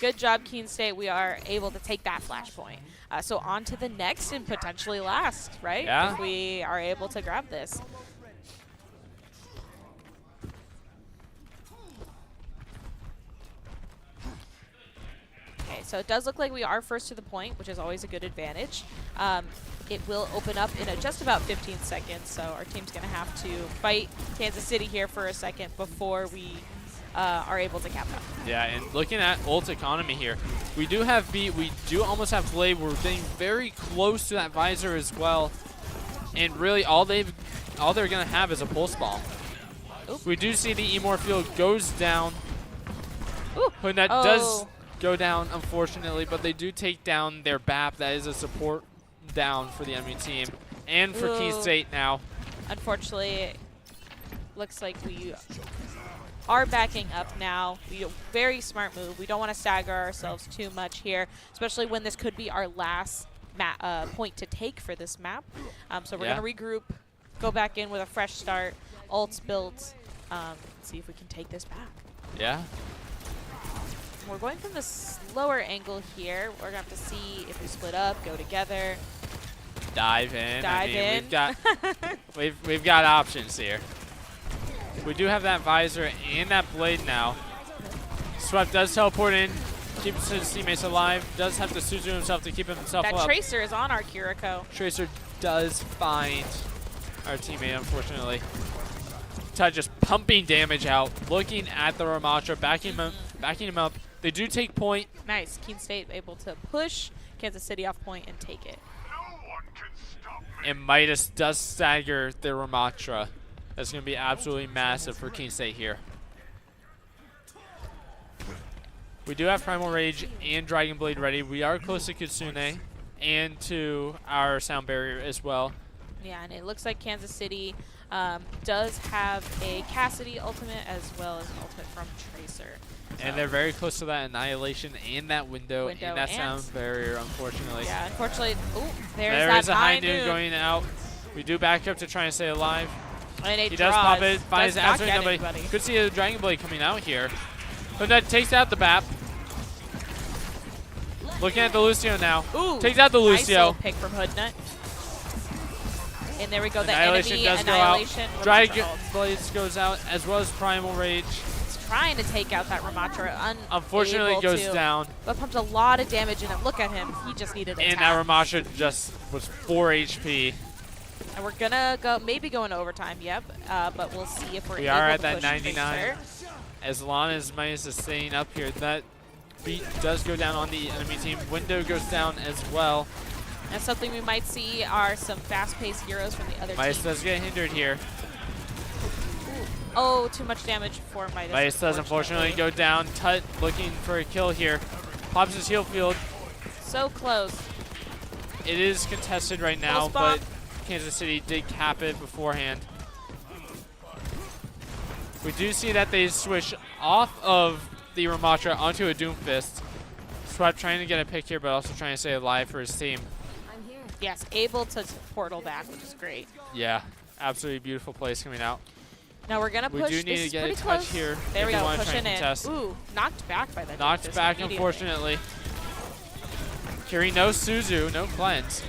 Good job, Keene State. We are able to take that flashpoint. So on to the next and potentially last, right? Yeah. If we are able to grab this. Okay, so it does look like we are first to the point, which is always a good advantage. It will open up in just about 15 seconds, so our team's going to have to fight Kansas City here for a second before we are able to cap out. Yeah, and looking at ult economy here, we do have beat, we do almost have blade. We're getting very close to that visor as well, and really all they're gonna have is a pulse bomb. Oop. We do see the Emor field goes down. Ooh. Hoodnut Oh. does go down, unfortunately, but they do take down their BAP. That is a support down for the enemy team. And for Keene State now. Unfortunately, looks like we are backing up now. Very smart move. We don't want to stagger ourselves too much here, especially when this could be our last point to take for this map. So we're going to regroup, go back in with a fresh start, ults built, see if we can take this back. Yeah. We're going from the slower angle here. We're going to have to see if we split up, go together. Dive in. Dive in. We've got options here. We do have that visor and that blade now. Swept does teleport in, keeps his teammates alive, does have to Suzu himself to keep himself up. That Tracer is on our Kiriko. Tracer does find our teammate, unfortunately. Tut just pumping damage out, looking at the Ramatra, backing him up. They do take point. Nice. Keene State able to push Kansas City off point and take it. And Midas does stagger the Ramatra. That's going to be absolutely massive for Keene State here. We do have Primal Rage and Dragon Blade ready. We are close to Kitsune and to our sound barrier as well. Yeah, and it looks like Kansas City does have a Cassidy ultimate as well as an ultimate from Tracer. And they're very close to that Annihilation and that window and that sound barrier, unfortunately. Yeah, unfortunately. Ooh, there is a high noon going out. We do back up to try and stay alive. And he does pop it, finds absolutely nobody. Could see a Dragon Blade coming out here. But that takes out the BAP. Looking at the Lucio now. Ooh, takes out the Lucio. Nice little pick from Hoodnut. And there we go, the enemy does Annihilation. Go out. Dragon Blades goes out, as well as Primal Rage. It's trying to take out that Ramatra. Unfortunately, goes down. But pumped a lot of damage in him. Look at him. He just needed a And that Ramatra just was 4 HP. And we're gonna go, maybe go into overtime, yep. But we'll see if we're able to push. We are at that 99. Tracer. As long as Midas is staying up here, that beat does go down on the enemy team. Window goes down as well. And something we might see are some fast-paced heroes from the other team. Midas does get hindered here. Ooh. Oh, too much damage for Midas. Midas does unfortunately go down. Tut looking for a kill here. Pops his heal field. So close. It is contested right now, but Kansas City did cap it beforehand. We do see that they switch off of the Ramatra onto a Doomfist. Swap trying to get a pick here, but also trying to stay alive for his team. Yes, able to portal back, which is great. Yeah, absolutely beautiful plays coming out. Now we're going to push. We do need to get a touch here. There we go, pushing in. Ooh, knocked back by that. Knocked back, unfortunately. Kiri, no Suzu, no cleanse.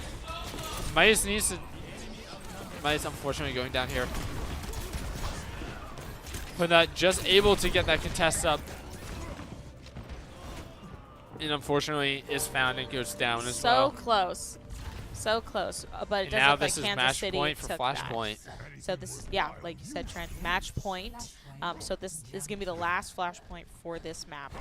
Midas needs to... Midas unfortunately going down here. But not just able to get that contest up. And unfortunately is found and goes down as well. So close. So close. But it doesn't now look this like is Kansas match City point for took Flashpoint. So this is, yeah, like you said, Trent, match point. So this is going to be the last Flashpoint for this map.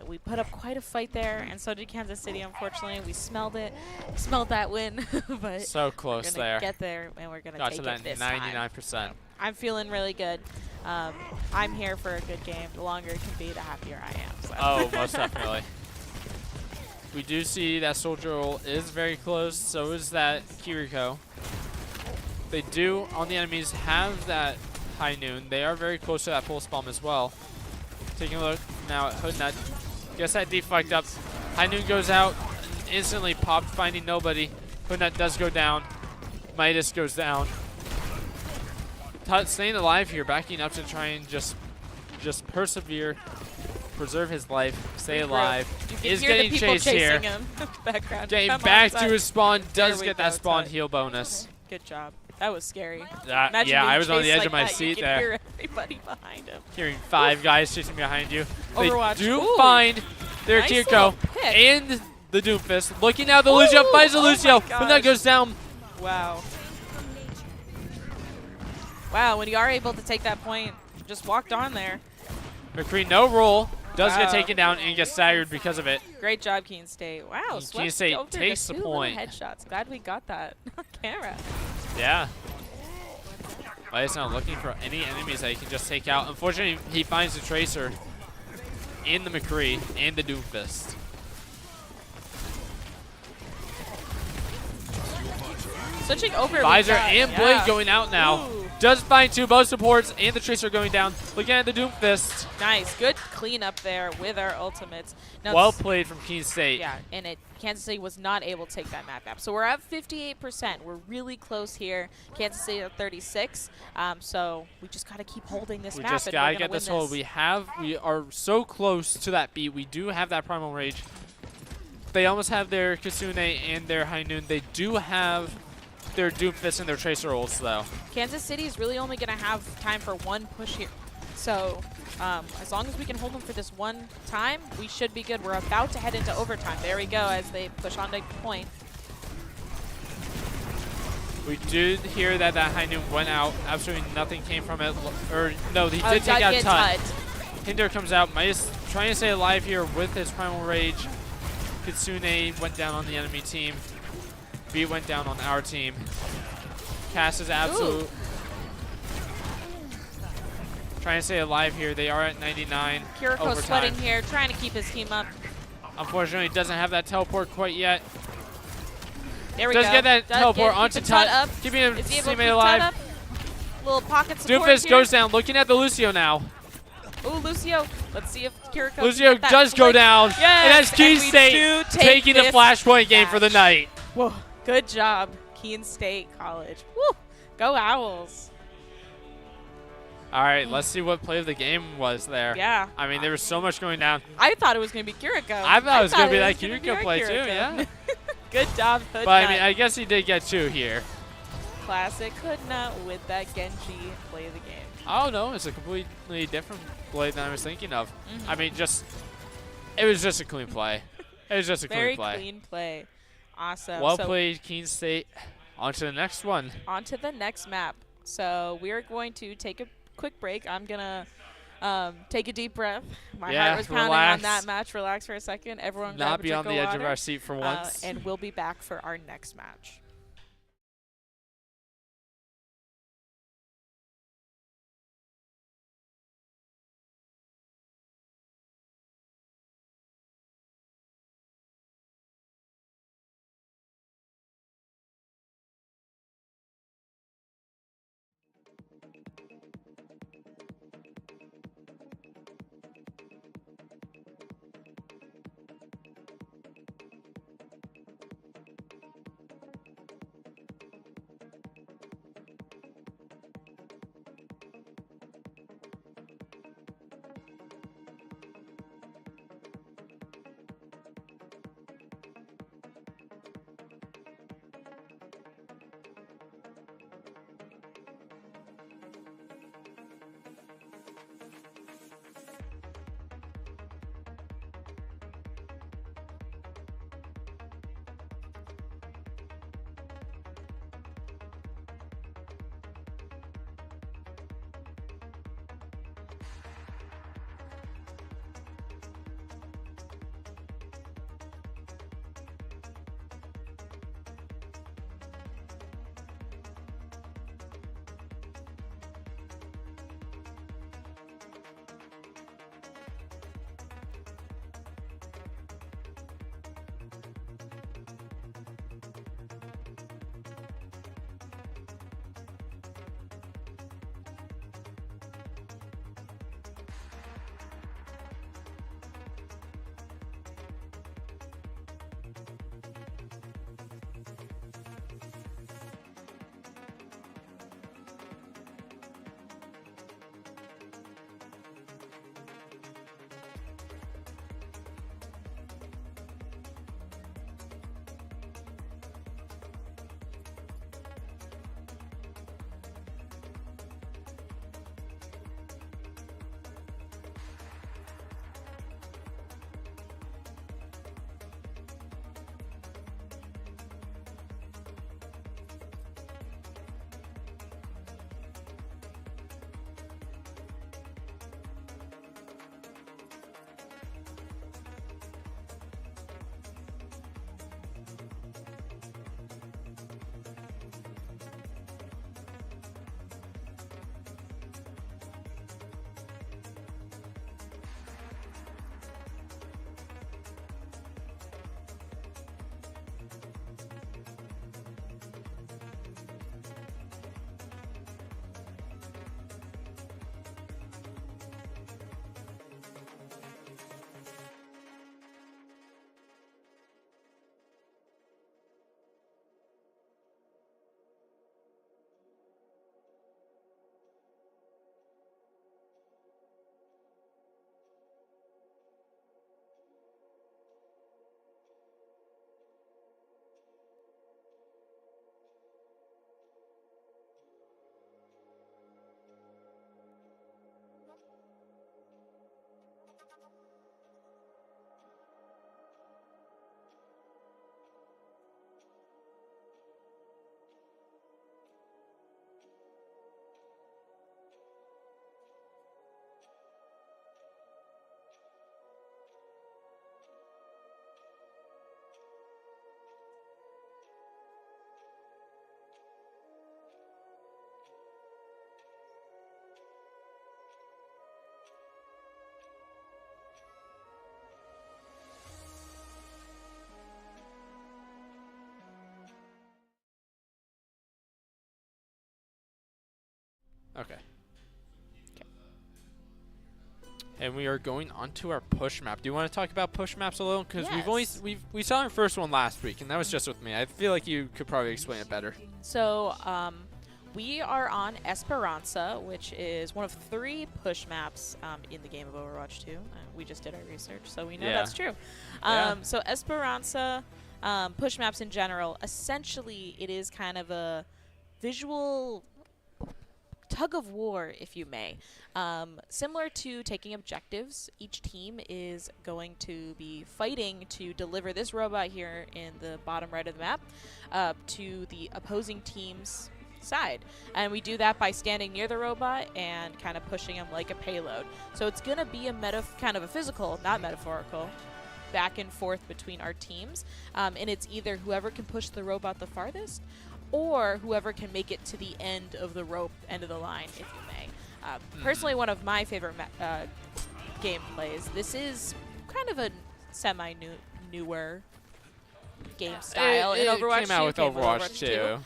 We put up quite a fight there, and so did Kansas City, unfortunately. We smelled it. Smelled that win. But so close there. Get there, and we're going to take it this time. Got to that 99%. I'm feeling really good. I'm here for a good game. The longer it can be, the happier I am. So. Oh, most definitely. We do see that Soldier Roll is very close. So is that Kiriko. They do, on the enemies, have that High Noon. They are very close to that Pulse Bomb as well. Taking a look now at Hoodnut. Guess that deflect up. High Noon goes out. Instantly popped, finding nobody. Hoodnut does go down. Midas goes down. Tut staying alive here, backing up to try and just persevere, preserve his life, stay alive. Is getting chased here. Him. Background. Getting back to his spawn, does get that spawn heal bonus. Good job. That was scary. Yeah, I was on the edge of my seat there. Hear everybody behind him. Hearing 5 guys chasing behind you. Overwatch. They do find their nice Kiriko and the Doomfist. Looking out the Lucio, finds the Lucio, but that goes down. Wow. Wow, when you are able to take that point, just walked on there. McCree, no roll. Does get taken down and gets staggered because of it. Great job, Keene State. Wow, Keene State takes the point. Headshots. Glad we got that on camera. Yeah. Midas not looking for any enemies that he can just take out. Unfortunately, he finds the Tracer and the McCree and the Doomfist. Switching over. Visor and Blade going out now. Ooh. Does find two. Both supports and the Tracer going down. Looking at the Doomfist. Nice. Good cleanup there with our ultimates. Now Well played from Keene State. Yeah, and Kansas City was not able to take that map gap. So we're at 58%. We're really close here. Kansas City at 36. So we just got to keep holding this map. We just and gotta we're get gonna this win hold. We are so close to that beat. We do have that Primal Rage. They almost have their Kitsune and their High Noon. They do have their Doomfist and their Tracer ults, though. Kansas City is really only going to have time for one push here. So as long as we can hold them for this one time, we should be good. We're about to head into overtime. There we go as they push on to point. We did hear that that High Noon went out. Absolutely nothing came from it. Or no, he did take out Tut. Hinder comes out. Midas trying to stay alive here with his Primal Rage. Kitsune went down on the enemy team. B went down on our team. Cass is absolute. Trying to stay alive here. They are at 99. Kiriko sweating here, trying to keep his team up. Unfortunately, doesn't have that teleport quite yet. There we go. Does get that teleport onto Tut, keeping him teammate alive. Little pocket support Doomfist here. goes down, looking at the Lucio now. Ooh, Lucio. Let's see if Kiriko. Lucio does go down. Yes, and that's Keene State taking the flashpoint game for the night. Whoa, good job, Keene State College. Woo, go Owls. All right, let's see what play of the game was there. Yeah. I mean, there was so much going down. I thought it was going to be Kiriko. I thought it was going to be that Kiriko play too, yeah. Good job, Hood. But I mean, I guess he did get two here. Classic Hood Nut with that Genji play of the game. Oh no, it's a completely different play than I was thinking of. I mean, it was just a clean play. It was just a clean play. Very clean play. Awesome. Well played, Keene State. On to the next one. On to the next map. So we are going to take a quick break. I'm going to take a deep breath. My heart was pounding on that match. Relax for a second. Everyone grab a drink of water. Not be on the edge of our seat for once. And we'll be back for our next match. Okay. And we are going on to our push map. Do you want to talk about push maps a little? Because we saw our first one last week, and that was just with me. I feel like you could probably explain it better. So we are on Esperanza, which is one of 3 push maps in the game of Overwatch 2. We just did our research, so we know that's true. So Esperanza, push maps in general, essentially it is kind of a visual tug of war, if you may. Similar to taking objectives, each team is going to be fighting to deliver this robot here in the bottom right of the map to the opposing team's side. And we do that by standing near the robot and kind of pushing them like a payload. So it's going to be a kind of a physical, not metaphorical, back and forth between our teams. And it's either whoever can push the robot the farthest or whoever can make it to the end of the rope, end of the line, if you may. Personally, one of my favorite gameplays. This is kind of a semi-newer game style in Overwatch 2. It came out with Overwatch 2.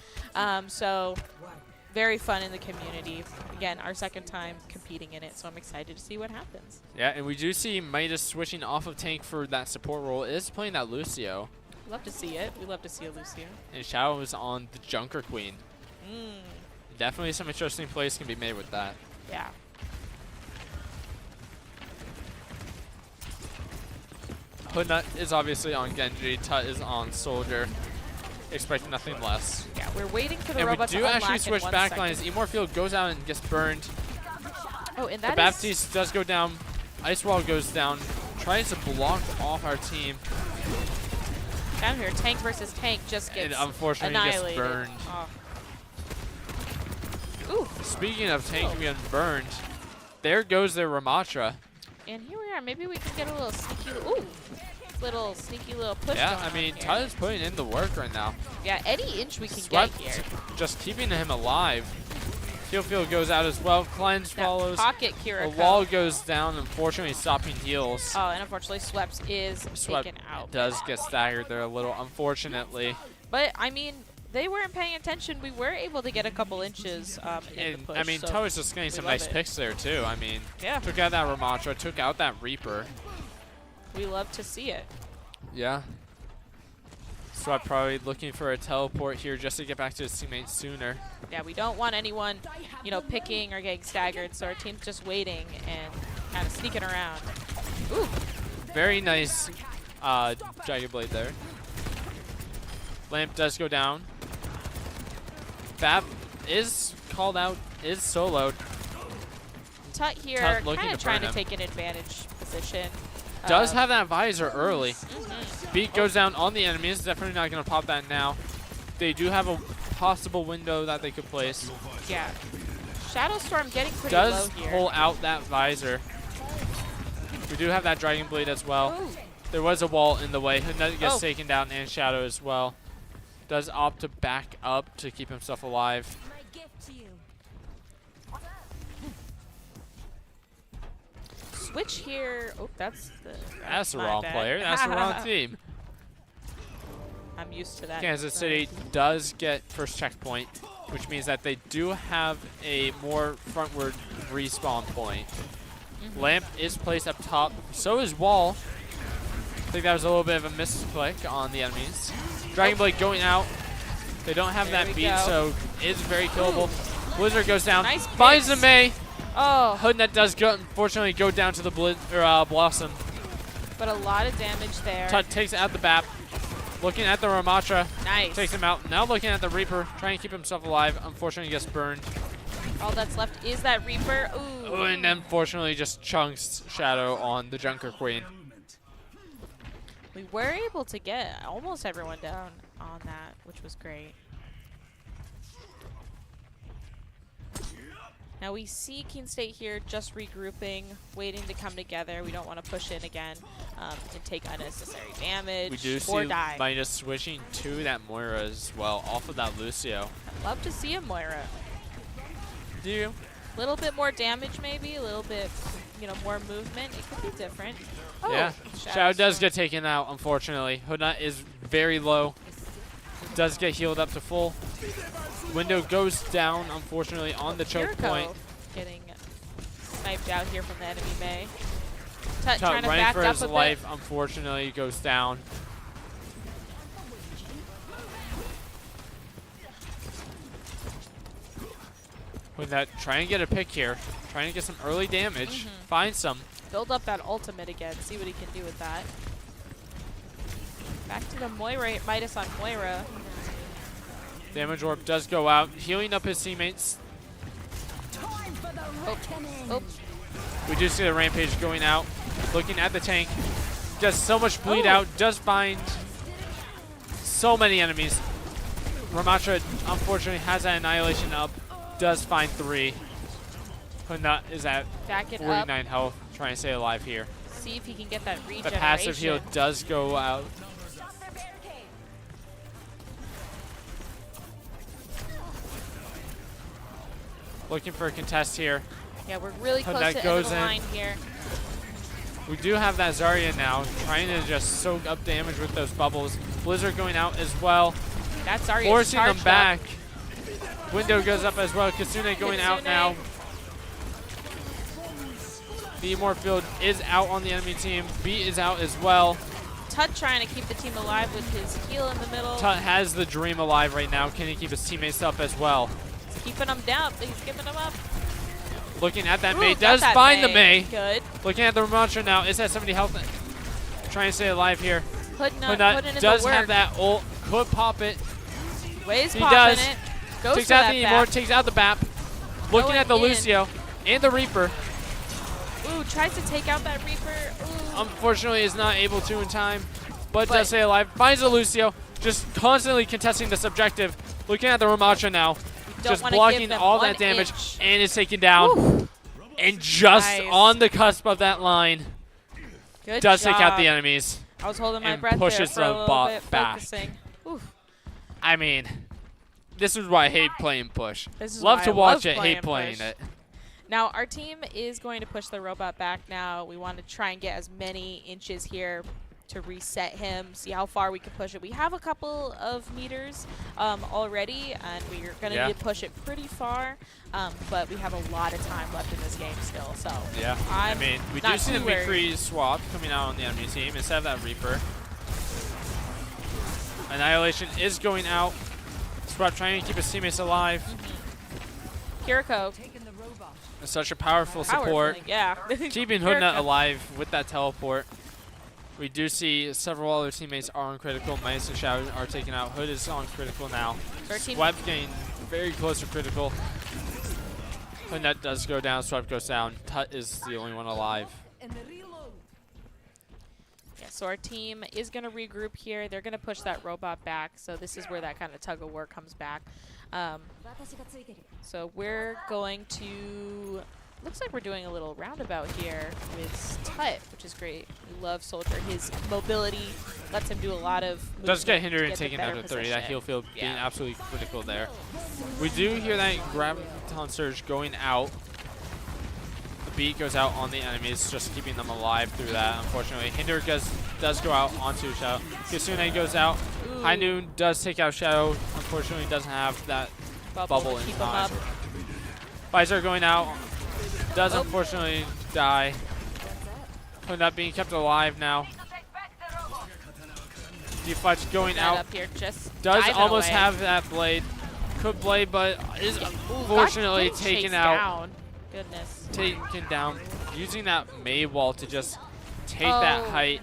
So very fun in the community. Again, our second time competing in it, so I'm excited to see what happens. Yeah, and we do see Midas switching off of tank for that support role. Is playing that Lucio. Love to see it. We love to see a Lucio. And Shadow is on the Junker Queen. Definitely some interesting plays can be made with that. Yeah. Hoodnut is obviously on Genji. Tut is on Soldier. Expect nothing less. Yeah, we're waiting for the and robot to we do unlock actually switch in 1 backlines. second. Emorfield goes out and gets burned. Oh, and the that Baptiste does go down. Ice Wall goes down. Tries to block off our team. Down here, tank versus tank just gets and unfortunately annihilated. Gets burned. Ooh. Speaking of tank getting burned, there goes their Ramatra. And here we are. Maybe we can get a little sneaky little push. Yeah, I mean, Tut is putting in the work right now. Yeah, any inch we can Swept, get here. Just keeping him alive. Field goes out as well. Cleanse follows. Pocket Kiriko. The wall goes down, unfortunately stopping heals. Oh, and unfortunately Swept is taken out. Does get staggered there a little, unfortunately. But, I mean, they weren't paying attention. We were able to get a couple inches in the push. I mean, so Tut was just getting some nice picks there, too. I mean, took out that Ramatra, took out that Reaper. We love to see it. Yeah. Sweat probably looking for a teleport here just to get back to his teammates sooner. Yeah, we don't want anyone, picking or getting staggered, so our team's just waiting and kind of sneaking around. Ooh. Very nice Dragon Blade there. Lamp does go down. Fab is called out, is soloed. Tut here kind of trying to take an advantage position. Does have that visor early. Beat goes down on the enemies. Definitely not going to pop that now. They do have a possible window that they could place. Yeah. Shadowstorm getting pretty low Does here. pull out that visor. We do have that Dragon Blade as well. Ooh. There was a wall in the way. Hoodnut gets taken down and Shadow as well. Does opt to back up to keep himself alive. Switch here. Oh, that's the wrong player. That's the wrong team. I'm used to that. Kansas City does get first checkpoint, which means that they do have a more frontward respawn point. Lamp is placed up top. So is Wall. I think that was a little bit of a misclick on the enemies. Dragon Blade going out. They don't have that beat, so it's very killable. Blizzard goes down. Nice Finds the May. Oh. Hoodnut does unfortunately go down to the Blossom. But a lot of damage there. Tut takes out the BAP. Looking at the Ramatra. Nice. Takes him out. Now looking at the Reaper. Trying to keep himself alive. Unfortunately gets burned. All that's left is that Reaper. Ooh. And unfortunately just chunks Shadow on the Junker Queen. We were able to get almost everyone down on that, which was great. Now we see Keene State here just regrouping, waiting to come together. We don't want to push in again and take unnecessary damage We do or see die. Midas switching to that Moira as well, off of that Lucio. I'd love to see a Moira. Do you? A little bit more damage maybe, a little bit, more movement. It could be different. Oh, Yeah. Shadow does get taken out, unfortunately. Hoodnut is very low. Does get healed up to full. Window goes down, unfortunately, on the choke point. Getting sniped out here from the enemy May. Tut Tut trying to running back for up his a life, bit. unfortunately, goes down. With that, trying to get a pick here. Trying to get some early damage. Find some. Build up that ultimate again. See what he can do with that. Back to the Moira, Midas on Moira. Damage orb does go out, healing up his teammates. Oh. We do see the Rampage going out, looking at the tank. Does so much bleed Oh. out, does find so many enemies. Ramatra, unfortunately, has that Annihilation up, does find 3. Hunut is at Back it 49 up. health, trying to stay alive here. See if he can get that The regeneration. passive heal does go out. Looking for a contest here. Yeah, we're really close that to end goes of the in. line here. We do have that Zarya now, trying to just soak up damage with those bubbles. Blizzard going out as well, That's Zarya's forcing them charged back. up. Window goes up as well. Kitsune going out now. The Morphfield is out on the enemy team. Beat is out as well. Tut trying to keep the team alive with his heal in the middle. Tut has the Dream alive right now. Can he keep his teammates up as well? He's keeping them down. He's giving them up. Looking at that Ooh, May, got does that find the May. Good. Looking at the Ramantra now, is at 70 health. Trying to stay alive here. Putting Hunut in does the work. have that ult, could pop it. Ways He popping does. it. Goes Takes for out that the back. Immort, takes out the BAP. Looking Going at the in. Lucio and the Reaper. Ooh, tries to take out that Reaper. Ooh. Unfortunately, is not able to in time, but But- does stay alive. Finds the Lucio, just constantly contesting this objective. Looking at the Ramattra now, Don't just wanna give blocking them all one that damage, inch. and is taken down. Woo. And just Nice. on the cusp of that line, Good does job. take out the enemies. I was holding my and breath there pushes for a the little bot bit, back. focusing. Ooh. I mean, this is why I hate playing push. This is Love why to I watch love it, hate playing playing push. it. Now, our team is going to push the robot back now. We want to try and get as many inches here to reset him, see how far we can push it. We have a couple of meters already, and we're going to need to push it pretty far, but we have a lot of time left in this game still. So Yeah, I mean, we do not see the too worried. McCree swap coming out on the enemy team instead of that Reaper. Annihilation is going out. Swap trying to keep his teammates alive. Kiriko, Such a powerful support. powerfully, yeah. Keeping Kiriko. Hoodnut alive with that teleport. We do see several other teammates are on critical. Mice and Shadow are taken out. Hood is on critical now. Our team- Swap getting very close to critical. Hoodnut does go down. Swap goes down. Tut is the only one alive. Yeah, so our team is going to regroup here. They're going to push that robot back. So this is where that kind of tug of war comes back. So we're going to... Looks like we're doing a little roundabout here with Tut, which is great. We love Soldier. His mobility lets him do a lot of Does get movement hindered to and get the taken down better to 30. That position. heal field being Yeah. absolutely critical there. We do hear that Graviton Surge going out. The beat goes out on the enemies, just keeping them alive through that, unfortunately. Hinder does go out onto Shadow. Kitsune goes out. Ooh. High Noon does take out Shadow. Unfortunately, doesn't have that bubble to in keep him time. up. Visor going out. Does Oh. unfortunately die. Not being kept alive now. Deflect going That out. up here, just Does diving almost away. have that blade. Could blade, but is Ooh, unfortunately got taken chased out. down. Goodness. Taken down. Using that May wall to just take that Oh. height.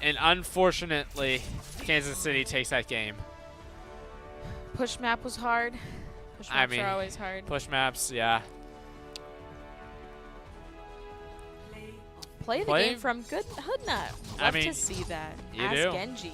And unfortunately, Kansas City takes that game. Push map was hard. Push I maps mean, are always hard. Push maps, yeah. Play the play- game from good Hoodnut. Love I mean, to see that. you Ask do. Genji.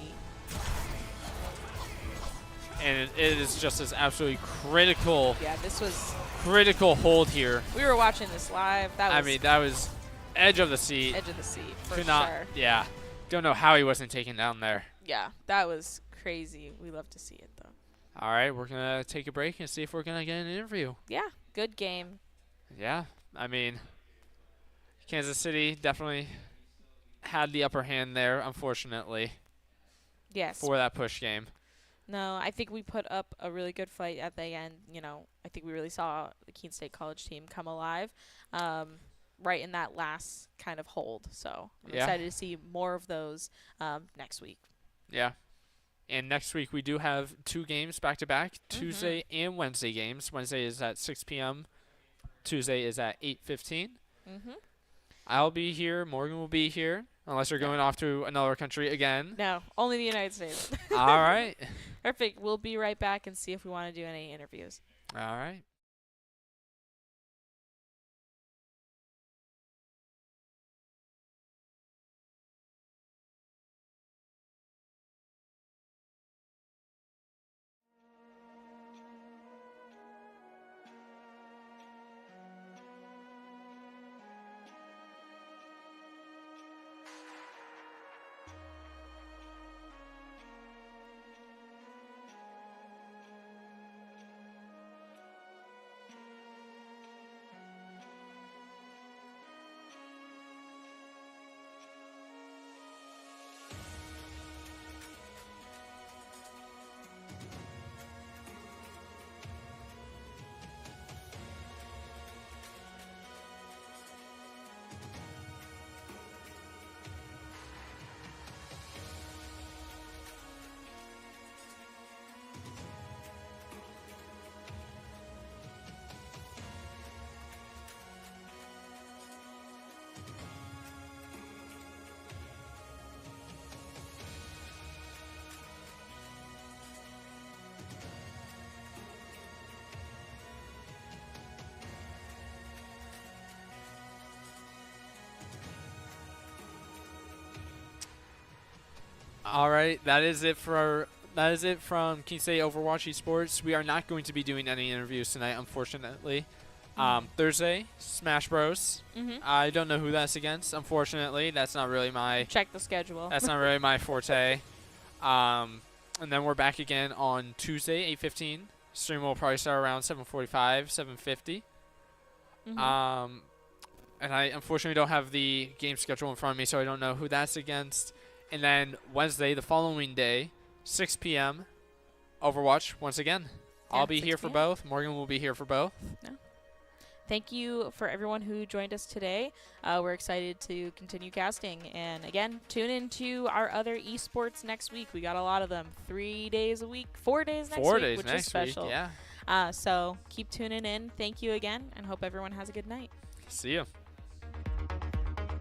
And it is just this absolutely critical, Yeah, this was. critical hold here. We were watching this live. That was I mean, that was edge of the seat. edge of the seat for Could not, sure. yeah. Don't know how he wasn't taken down there. Yeah, that was crazy. We love to see it though. All right, we're going to take a break and see if we're going to get an interview. Yeah, good game. Yeah, I mean, Kansas City definitely had the upper hand there, unfortunately, Yes. for that push game. No, I think we put up a really good fight at the end. I think we really saw the Keene State College team come alive right in that last kind of hold. So I'm excited to see more of those next week. Yeah. And next week we do have 2 games back-to-back, Tuesday and Wednesday games. Wednesday is at 6 p.m. Tuesday is at 8:15. I'll be here. Morgan will be here, unless you're going off to another country again. No, only the United States. All right. Perfect. We'll be right back and see if we want to do any interviews. All right. All right, that is it from Keene State Overwatch Esports. We are not going to be doing any interviews tonight, unfortunately. Thursday, Smash Bros. I don't know who that's against. Unfortunately, that's not really my. Check the schedule. That's not really my forte. And then we're back again on Tuesday, 8:15. Stream will probably start around 7:45, 7:50. And I unfortunately don't have the game schedule in front of me, so I don't know who that's against. And then Wednesday, the following day, 6 p.m., Overwatch once again. Yeah, I'll be here for both. Morgan will be here for both. Yeah. Thank you for everyone who joined us today. We're excited to continue casting. And again, tune into our other esports next week. We got a lot of them. 3 days a week, 4 days next week, 4 days which next is special. week, yeah. So keep tuning in. Thank you again, and hope everyone has a good night. See you.